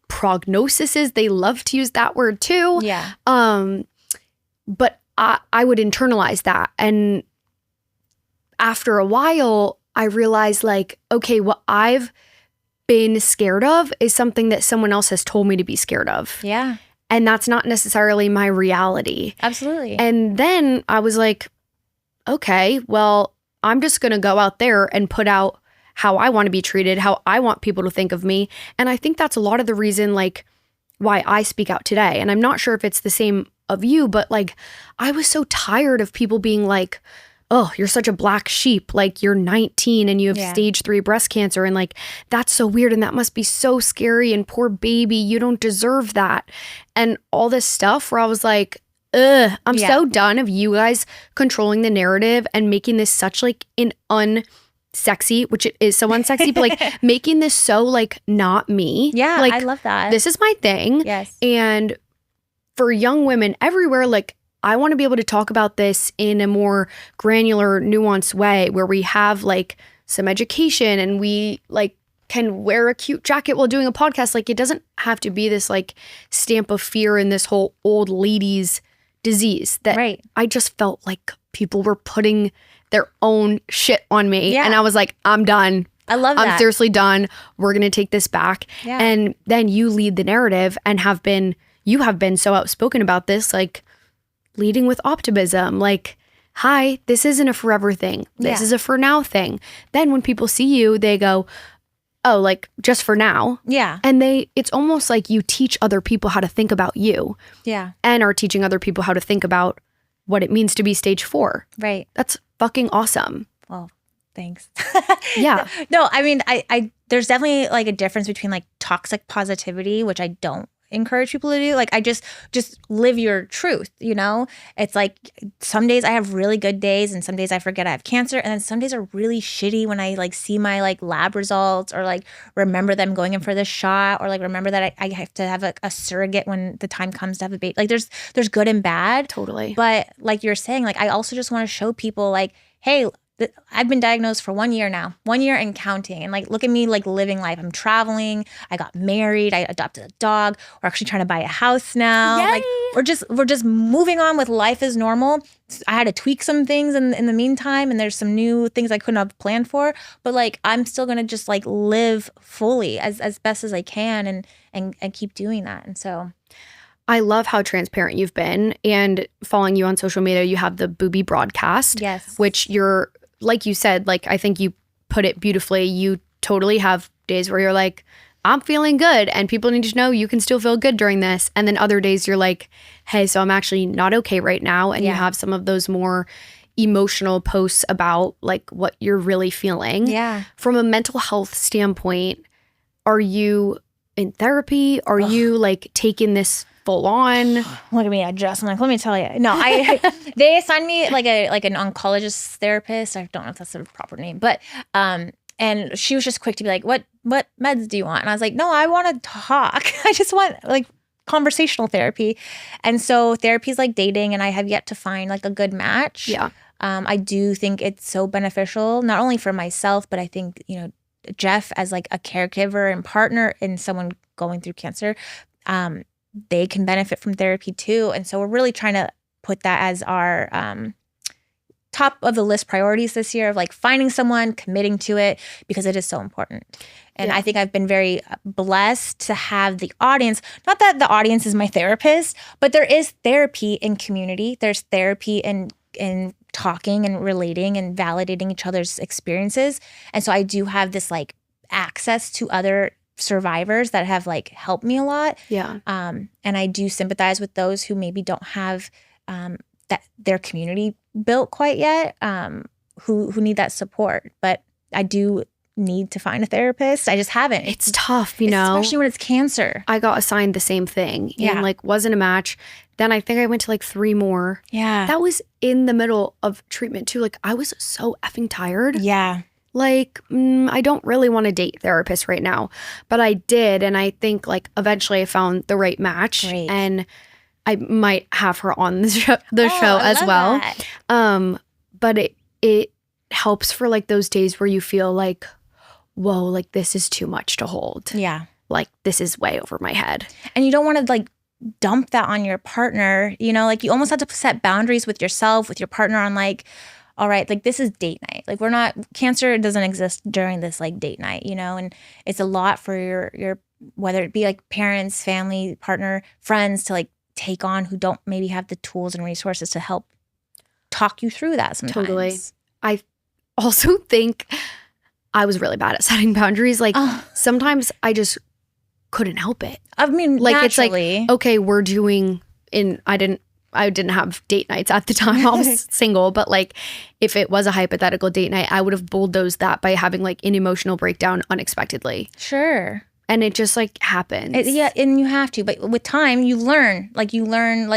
prognosis is. They love to use that word too. Yeah. But I would internalize that. And after a while, I realized like, okay, what I've been scared of is something that someone else has told me to be scared of. Yeah. And that's not necessarily my reality. Absolutely. And then I was like, okay, well, I'm just going to go out there and put out how I want to be treated, how I want people to think of me. And I think that's a lot of the reason, like, why I speak out today. And I'm not sure if it's the same of you, but like, I was so tired of people being like, oh, you're such a black sheep. Like, you're 19 and you have stage 3 breast cancer. And like, that's so weird. And that must be so scary. And poor baby, you don't deserve that. And all this stuff where I was like, ugh, I'm so done of you guys controlling the narrative and making this such like an unsexy, which it is so unsexy, but like making this so like not me. Yeah, like, I love that. This is my thing. Yes. And for young women everywhere, like, I want to be able to talk about this in a more granular, nuanced way where we have like some education and we like can wear a cute jacket while doing a podcast. Like, it doesn't have to be this like stamp of fear in this whole old ladies disease that I just felt like people were putting their own shit on me. And I was like, I'm done. I love that. I'm seriously done. We're going to take this back. Yeah. And then you lead the narrative and you have been so outspoken about this, like, leading with optimism, like, hi, this isn't a forever thing. This is a for now thing. Then when people see you, they go, oh, like, just for now. Yeah. And it's almost like you teach other people how to think about you. Yeah. And are teaching other people how to think about what it means to be stage 4. Right. That's fucking awesome. Well, thanks. Yeah. No, I mean, I there's definitely like a difference between like toxic positivity, which I don't encourage people to do. Like, I just live your truth, you know? It's like some days I have really good days and some days I forget I have cancer, and then some days are really shitty when I like see my like lab results or like remember them going in for this shot or like remember that I have to have a surrogate when the time comes to have a baby. Like, there's good and bad. Totally. But like you're saying, like, I also just want to show people like, hey, I've been diagnosed for 1 year now, 1 year and counting. And like, look at me, like, living life. I'm traveling. I got married. I adopted a dog. We're actually trying to buy a house now. Yay! Like, we're just moving on with life as normal. I had to tweak some things in the meantime, and there's some new things I couldn't have planned for. But like, I'm still gonna just like live fully as best as I can and keep doing that. And so I love how transparent you've been, and following you on social media, you have the Booby broadcast. Yes. Which you're, like you said, like, I think you put it beautifully. You totally have days where you're like, I'm feeling good, and people need to know you can still feel good during this. And then other days you're like, hey, so I'm actually not okay right now. And you have some of those more emotional posts about like what you're really feeling. Yeah. From a mental health standpoint, are you in therapy? Are you like taking this full on? Look at me, I'm like, let me tell you. No, they assigned me like an oncologist therapist. I don't know if that's the proper name, but and she was just quick to be like, what meds do you want? And I was like, no, I want to talk. I just want like conversational therapy. And so therapy is like dating, and I have yet to find like a good match. Yeah. I do think it's so beneficial, not only for myself, but I think, you know, Jeff as like a caregiver and partner in someone going through cancer, they can benefit from therapy too. And so we're really trying to put that as our top of the list priorities this year of like finding someone, committing to it, because it is so important. And I think I've been very blessed to have the audience, not that the audience is my therapist, but there is therapy in community. There's therapy in talking and relating and validating each other's experiences. And so I do have this like access to other survivors that have like helped me a lot. Yeah. And I do sympathize with those who maybe don't have that their community built quite yet, who need that support. But I do need to find a therapist. I just haven't. It's tough, you know, especially when it's cancer. I got assigned the same thing and like wasn't a match. Then I think I went to like 3 more. Yeah. That was in the middle of treatment too. Like, I was so effing tired. Yeah. Like, I don't really want to date therapists right now, but I did. And I think like eventually I found the right match. Great. And I might have her on the show I as love well. That. But it helps for like those days where you feel like, whoa, like this is too much to hold. Yeah. Like this is way over my head. And you don't want to like dump that on your partner, you know, like you almost have to set boundaries with yourself, with your partner on like, all right, like this is date night. Like cancer doesn't exist during this like date night, you know, and it's a lot for your whether it be like parents, family, partner, friends to like take on who don't maybe have the tools and resources to help talk you through that sometimes. Totally. I also think I was really bad at setting boundaries. Like sometimes I just couldn't help it. I mean, like naturally. It's like, okay, we're doing I didn't have date nights at the time. I was single, but like if it was a hypothetical date night, I would have bulldozed that by having like an emotional breakdown unexpectedly. Sure. And it just like happens. Yeah, and you have to. But with time, you learn like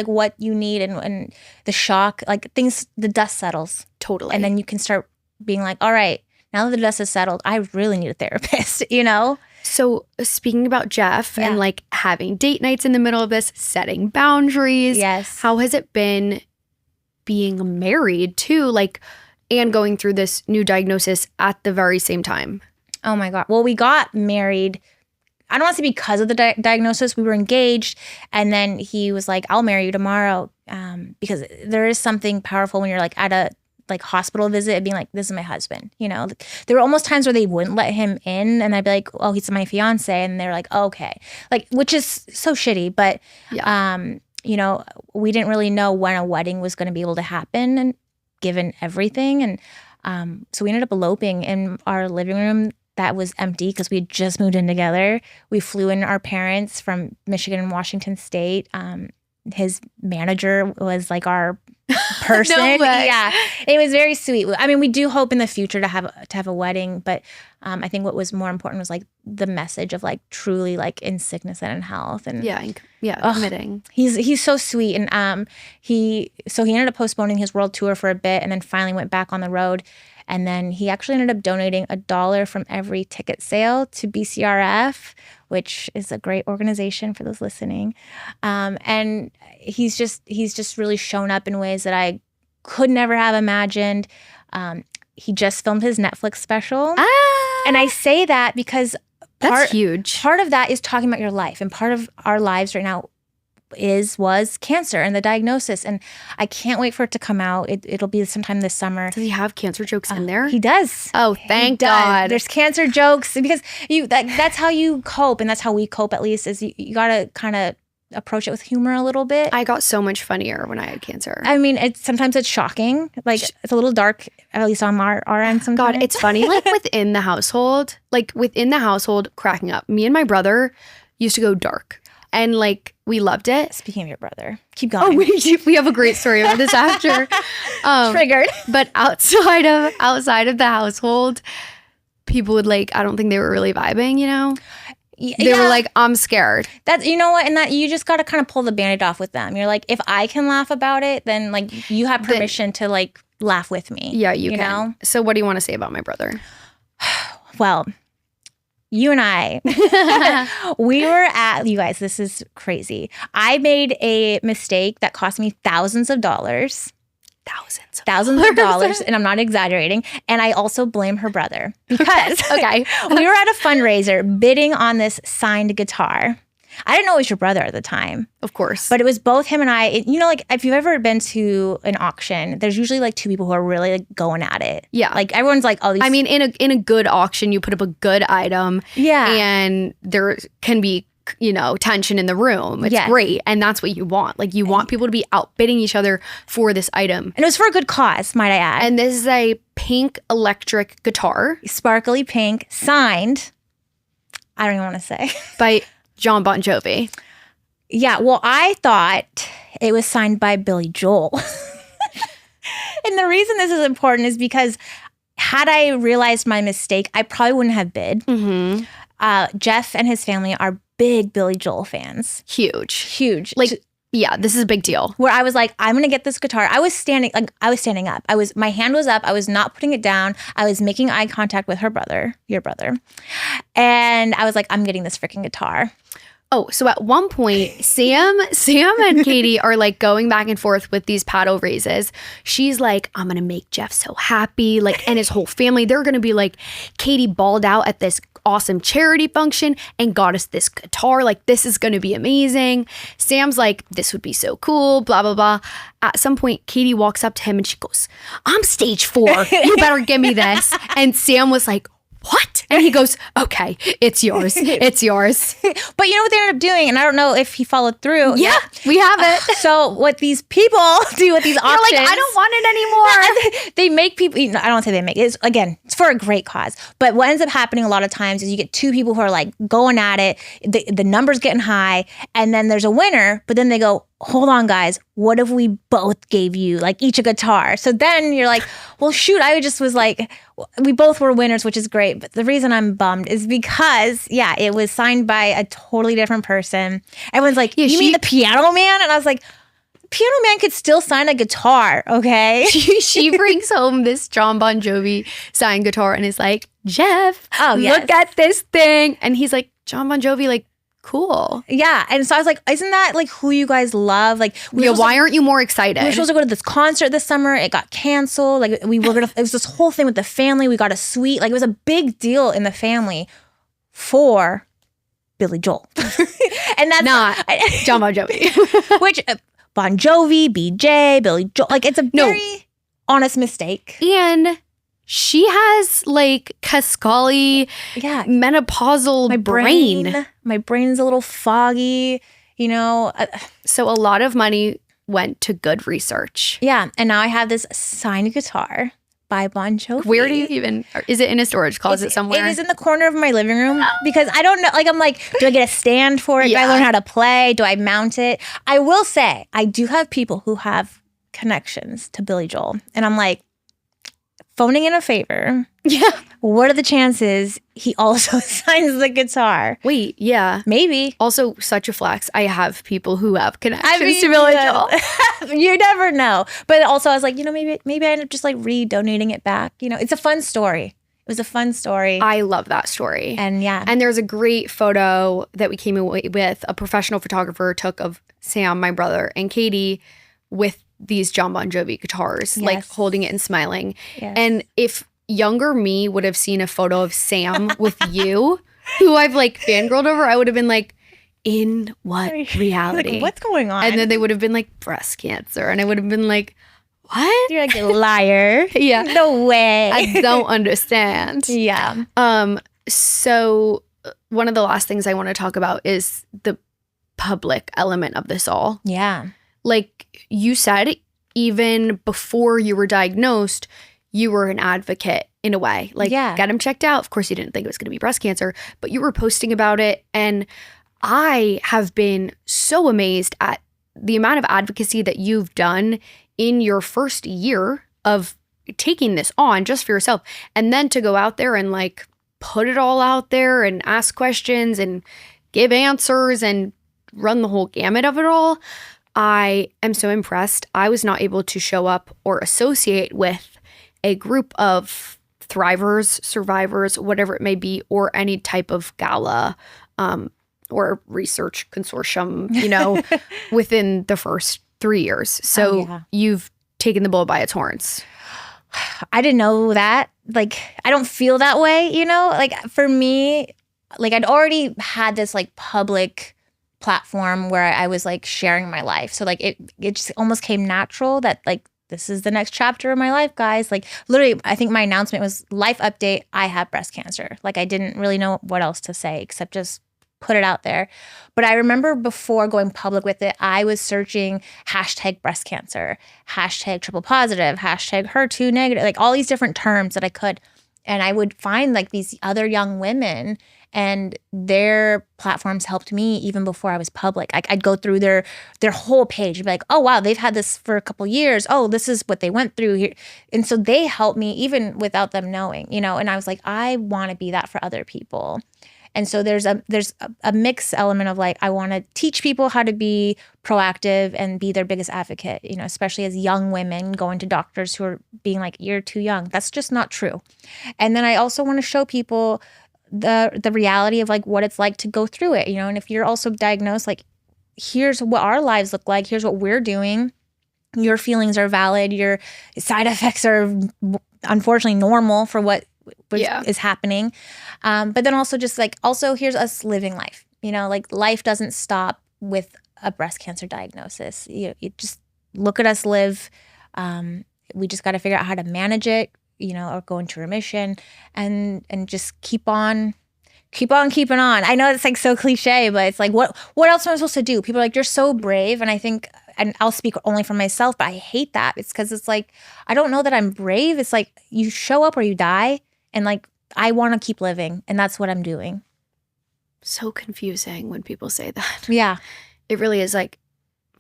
what you need and the shock, like things, the dust settles. Totally. And then you can start being like, all right, now that the dust has settled, I really need a therapist, you know? So speaking about Jeff and like having date nights in the middle of this, setting boundaries. Yes. How has it been being married too? Like, and going through this new diagnosis at the very same time? Oh my God. Well, we got married. I don't want to say because of the diagnosis. We were engaged, and then he was like, "I'll marry you tomorrow," because there is something powerful when you're like at a like hospital visit and being like, "This is my husband." You know, there were almost times where they wouldn't let him in, and I'd be like, "Oh, he's my fiance," and they're like, oh, "Okay," like which is so shitty. But you know, we didn't really know when a wedding was going to be able to happen, and given everything, and so we ended up eloping in our living room. That was empty because we had just moved in together. We flew in our parents from Michigan and Washington State. His manager was like our person. No way. Yeah, it was very sweet. I mean, we do hope in the future to have a wedding, but I think what was more important was like the message of like truly like in sickness and in health. And committing. He's so sweet, and he ended up postponing his world tour for a bit, and then finally went back on the road. And then he actually ended up donating $1 from every ticket sale to BCRF, which is a great organization for those listening. And he's just really shown up in ways that I could never have imagined. He just filmed his Netflix special. And I say that because that's huge. Part of that is talking about your life, and part of our lives right now was cancer and the diagnosis, and I can't wait for it to come out. It'll be sometime this summer. Does he have cancer jokes in there? He does. Oh, thank God. There's cancer jokes because that's how you cope, and that's how we cope at least. Is you gotta kind of approach it with humor a little bit. I got so much funnier when I had cancer. I mean, sometimes it's shocking. Like it's a little dark, at least on our end. Sometimes. God, it's funny. Like within the household, cracking up. Me and my brother used to go dark. And like we loved it. Speaking of your brother, keep going. Oh, we have a great story about this after. Triggered. But outside of the household, people would like. I don't think they were really vibing. You know, they were like, "I'm scared." That's you know what, and that you just got to kind of pull the Band-Aid off with them. You're like, if I can laugh about it, then like you have permission to like laugh with me. Yeah, you can. Know? So what do you want to say about my brother? Well. You and I, we were at, you guys, this is crazy. I made a mistake that cost me thousands of dollars. Thousands of dollars, and I'm not exaggerating. And I also blame her brother because okay. We were at a fundraiser bidding on this signed guitar. I didn't know it was your brother at the time. Of course. But it was both him and I. You know, like if you've ever been to an auction, there's usually like two people who are really like going at it. Yeah. Like everyone's like, oh, these. I mean, in a good auction, you put up a good item. Yeah. And there can be, you know, tension in the room. It's great. And that's what you want. Like you want people to be outbidding each other for this item. And it was for a good cause, might I add. And this is a pink electric guitar. Sparkly pink, signed. I don't even want to say. By John Bon Jovi. Yeah, well, I thought it was signed by Billy Joel. And the reason this is important is because had I realized my mistake, I probably wouldn't have bid. Mm-hmm. Jeff and his family are big Billy Joel fans. Huge. Like, yeah, this is a big deal. Where I was like, I'm going to get this guitar. I was standing up. My hand was up. I was not putting it down. I was making eye contact with your brother. And I was like, I'm getting this freaking guitar. Oh, so at one point, Sam and Katie are like going back and forth with these paddle raises. She's like, I'm gonna make Jeff so happy, like, and his whole family. They're gonna be like, Katie balled out at this awesome charity function and got us this guitar. Like, this is gonna be amazing. Sam's like, this would be so cool, blah, blah, blah. At some point, Katie walks up to him and she goes, I'm stage 4. You better give me this. And Sam was like, what? And he goes, okay, it's yours. It's yours. But you know what they ended up doing? And I don't know if he followed through. Yeah, we have it. So what these people do with these auctions. You're like, I don't want it anymore. They make people, I don't want to say they make it. Again, it's for a great cause. But what ends up happening a lot of times is you get two people who are like going at it. The number's getting high. And then there's a winner. But then they go, hold on, guys, what if we both gave you like each a guitar? So then you're like, well, shoot, I just was like, we both were winners, which is great. But the reason I'm bummed is because, yeah, it was signed by a totally different person. Everyone's like, you mean the piano man? And I was like, piano man could still sign a guitar, okay? She brings home this John Bon Jovi signed guitar and is like, Jeff, look at this thing. And he's like, John Bon Jovi, like, cool. Yeah. And so I was like, isn't that like who you guys love? Like, why aren't you more excited? We were supposed to go to this concert this summer. It got canceled. Like it was this whole thing with the family. We got a suite. Like it was a big deal in the family for Billy Joel. And that's not John Bon Jovi. Which Bon Jovi, BJ, Billy Joel. Like it's a very honest mistake. And she has like Kaskali, menopausal brain. My brain's a little foggy, you know. So a lot of money went to good research. Yeah, and now I have this signed guitar by Bon Jovi. Where do you even, is it in a storage closet somewhere? It is in the corner of my living room because I don't know, like I'm like, do I get a stand for it? Do I learn how to play? Do I mount it? I will say, I do have people who have connections to Billy Joel. And I'm like, phoning in a favor. Yeah. What are the chances he also signs the guitar? Wait, yeah. Maybe. Also, such a flex. I have people who have connections to Billy Joel. You never know. But also, I was like, you know, maybe I end up just like re-donating it back. You know, it's a fun story. It was a fun story. I love that story. And yeah. And there's a great photo that we came away with. A professional photographer took of Sam, my brother, and Katie with these John Bon Jovi guitars, like holding it and smiling. Yes. And if younger me would have seen a photo of Sam with you, who I've like fangirled over, I would have been like, in what reality? Like, what's going on? And then they would have been like, breast cancer. And I would have been like, what? You're like a liar. Yeah. No way. I don't understand. Yeah. So one of the last things I want to talk about is the public element of this all. Yeah. Like you said, even before you were diagnosed, you were an advocate in a way. Like, get him checked out. Of course, you didn't think it was going to be breast cancer, but you were posting about it. And I have been so amazed at the amount of advocacy that you've done in your first year of taking this on just for yourself. And then to go out there and like put it all out there and ask questions and give answers and run the whole gamut of it all. I am so impressed. I was not able to show up or associate with a group of thrivers, survivors, whatever it may be, or any type of gala or research consortium, you know, within the first 3 years. So you've taken the bull by its horns. I didn't know that. Like, I don't feel that way, you know? Like, for me, like, I'd already had this, like, public platform where I was like sharing my life. So like it just almost came natural that like this is the next chapter of my life, guys. Like literally, I think my announcement was life update. I have breast cancer. Like I didn't really know what else to say except just put it out there. But I remember before going public with it, I was searching hashtag breast cancer, hashtag triple positive, hashtag HER2 negative, like all these different terms that I could. And I would find like these other young women and their platforms helped me even before I was public. I'd go through their whole page and be like, oh, wow, they've had this for a couple years. Oh, this is what they went through here. And so they helped me even without them knowing, you know, and I was like, I want to be that for other people. And so there's a mixed element of like, I want to teach people how to be proactive and be their biggest advocate, you know, especially as young women going to doctors who are being like, you're too young. That's just not true. And then I also want to show people the reality of like what it's like to go through it, and if you're also diagnosed, like here's what our lives look like, here's what we're doing. Your feelings are valid, your side effects are unfortunately normal for what is happening. But then also just like, also here's us living life, like life doesn't stop with a breast cancer diagnosis. You just look at us live. We just got to figure out how to manage it, or go into remission and just keep on keeping on. I know it's like so cliche, but it's like, what else am I supposed to do? People are like, you're so brave. And I think, and I'll speak only for myself, but I hate that. It's because it's like, I don't know that I'm brave. It's like you show up or you die. And like, I want to keep living. And that's what I'm doing. So confusing when people say that. Yeah. It really is like,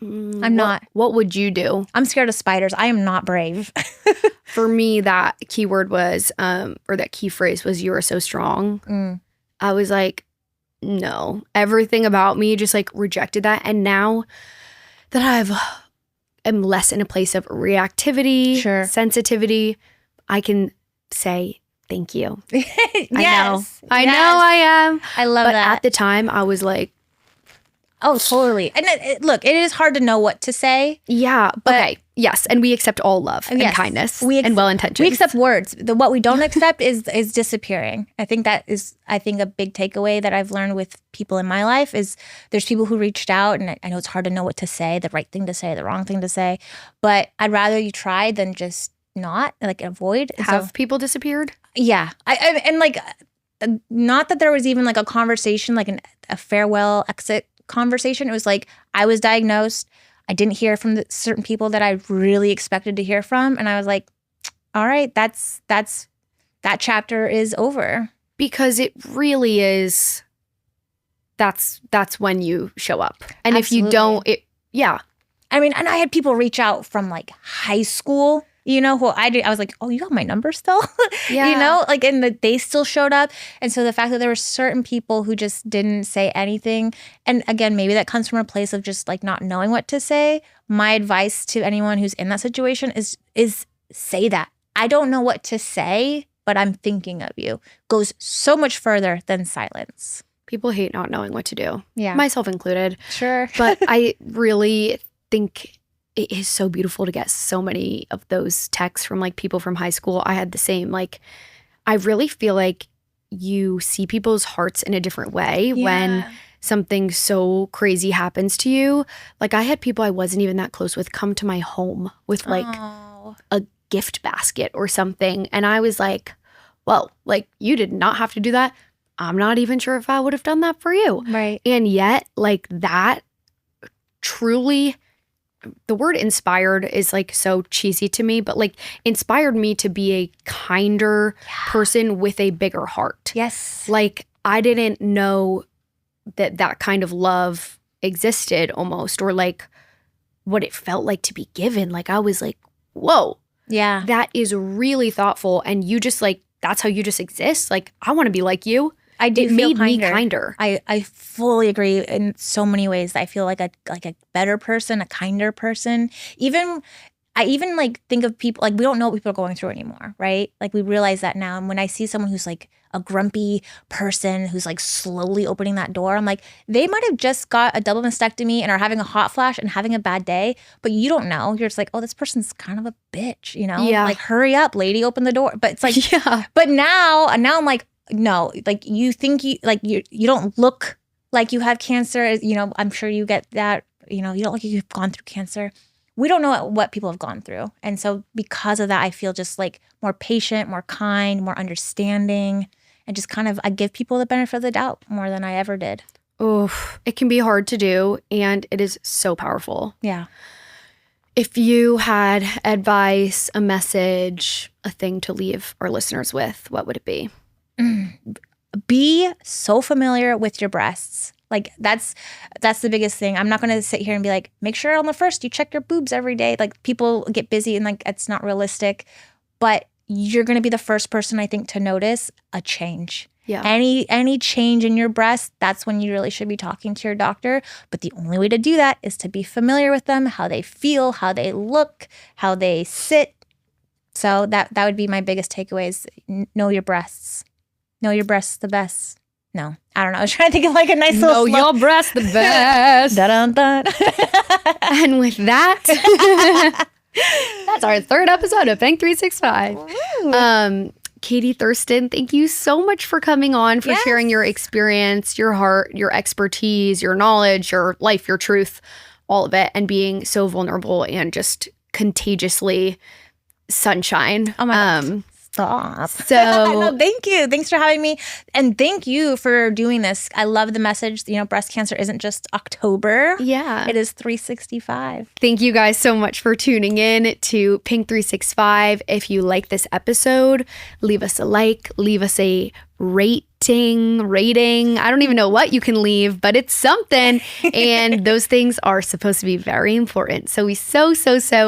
I'm not. What would you do? I'm scared of spiders. I am not brave. For me, that keyword was, or that key phrase was, you are so strong. I was like, no. Everything about me just like rejected that. And now that am less in a place of reactivity, sensitivity, I can say thank you. Yes. I know I am. I love but that. At the time, I was like, oh, totally. And look, it is hard to know what to say. Yeah. But okay. Yes. And we accept all love and kindness and well-intentions. We accept words. What we don't accept is disappearing. I think that is, a big takeaway that I've learned with people in my life is there's people who reached out, and I know it's hard to know what to say, the right thing to say, the wrong thing to say. But I'd rather you try than just not, like avoid. Have people disappeared? Yeah. And like, not that there was even like a conversation, like a farewell exit conversation. It was like, I was diagnosed. I didn't hear from certain people that I really expected to hear from. And I was like, all right, that chapter is over. Because it really is, that's when you show up. And Absolutely. If you don't, I mean, and I had people reach out from like high school, who I was like, oh, you got my number still? Yeah. Like, and they still showed up. And so the fact that there were certain people who just didn't say anything. And again, maybe that comes from a place of just like not knowing what to say. My advice to anyone who's in that situation is say that. I don't know what to say, but I'm thinking of you. Goes so much further than silence. People hate not knowing what to do. Yeah. Myself included. Sure. But I really think it is so beautiful to get so many of those texts from like people from high school. I had the same, like, I really feel like you see people's hearts in a different way when something so crazy happens to you. Like I had people I wasn't even that close with come to my home with like a gift basket or something. And I was like, well, like you did not have to do that. I'm not even sure if I would have done that for you. Right. And yet like that truly, the word inspired is like so cheesy to me, but like inspired me to be a kinder person with a bigger heart. Yes. Like I didn't know that kind of love existed almost, or like what it felt like to be given. Like I was like, whoa. Yeah. That is really thoughtful. And you just like, that's how you just exist. Like I want to be like you. I do it made me kinder. I fully agree in so many ways. I feel like a better person, a kinder person. I even like think of people, like we don't know what people are going through anymore, right? Like we realize that now. And when I see someone who's like a grumpy person who's like slowly opening that door, I'm like, they might have just got a double mastectomy and are having a hot flash and having a bad day, but you don't know. You're just like, oh, this person's kind of a bitch, Yeah. Like hurry up, lady, open the door. But it's like, but now I'm like, no, like you think you don't look like you have cancer. I'm sure you get that, you don't look like you've gone through cancer. We don't know what people have gone through. And so because of that, I feel just like more patient, more kind, more understanding, and just kind of, I give people the benefit of the doubt more than I ever did. Oh, it can be hard to do, and it is so powerful. Yeah. If you had advice, a message, a thing to leave our listeners with, what would it be? Be so familiar with your breasts. Like that's the biggest thing. I'm not going to sit here and be like, make sure on the first you check your boobs every day. Like people get busy and like it's not realistic, but you're going to be the first person I think to notice a change. Yeah. Any change in your breast, that's when you really should be talking to your doctor. But the only way to do that is to be familiar with them, how they feel, how they look, how they sit. So that would be my biggest takeaways. Know your breasts. Know your breasts the best. No, I don't know. I was trying to think of like a nice little Know your breasts the best. Dun-dun-dun. And with that, that's our third episode of Pink 365. Katie Thurston, thank you so much for coming on, for sharing your experience, your heart, your expertise, your knowledge, your life, your truth, all of it, and being so vulnerable and just contagiously sunshine. Oh my gosh. Stop. So no, thank you. Thanks for having me. And thank you for doing this. I love the message. Breast cancer isn't just October. Yeah. It is 365. Thank you guys so much for tuning in to Pink 365. If you like this episode, leave us a like, leave us a rating. I don't even know what you can leave, but it's something. And those things are supposed to be very important. So we so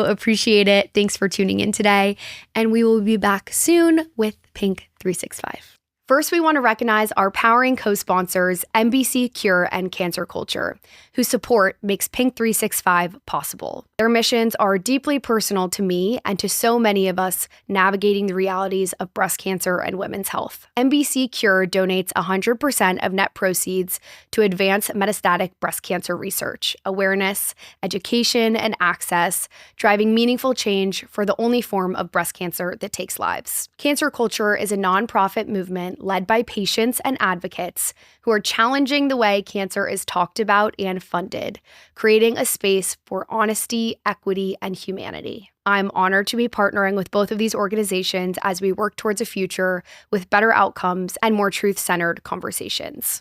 appreciate it. Thanks for tuning in today. And we will be back soon with Pink 365. First, we want to recognize our powering co-sponsors, NBC Cure and Cancer Culture, whose support makes Pink 365 possible. Their missions are deeply personal to me and to so many of us navigating the realities of breast cancer and women's health. NBC Cure donates 100% of net proceeds to advance metastatic breast cancer research, awareness, education, and access, driving meaningful change for the only form of breast cancer that takes lives. Cancer Culture is a nonprofit movement led by patients and advocates who are challenging the way cancer is talked about and funded, creating a space for honesty, equity, and humanity. I'm honored to be partnering with both of these organizations as we work towards a future with better outcomes and more truth-centered conversations.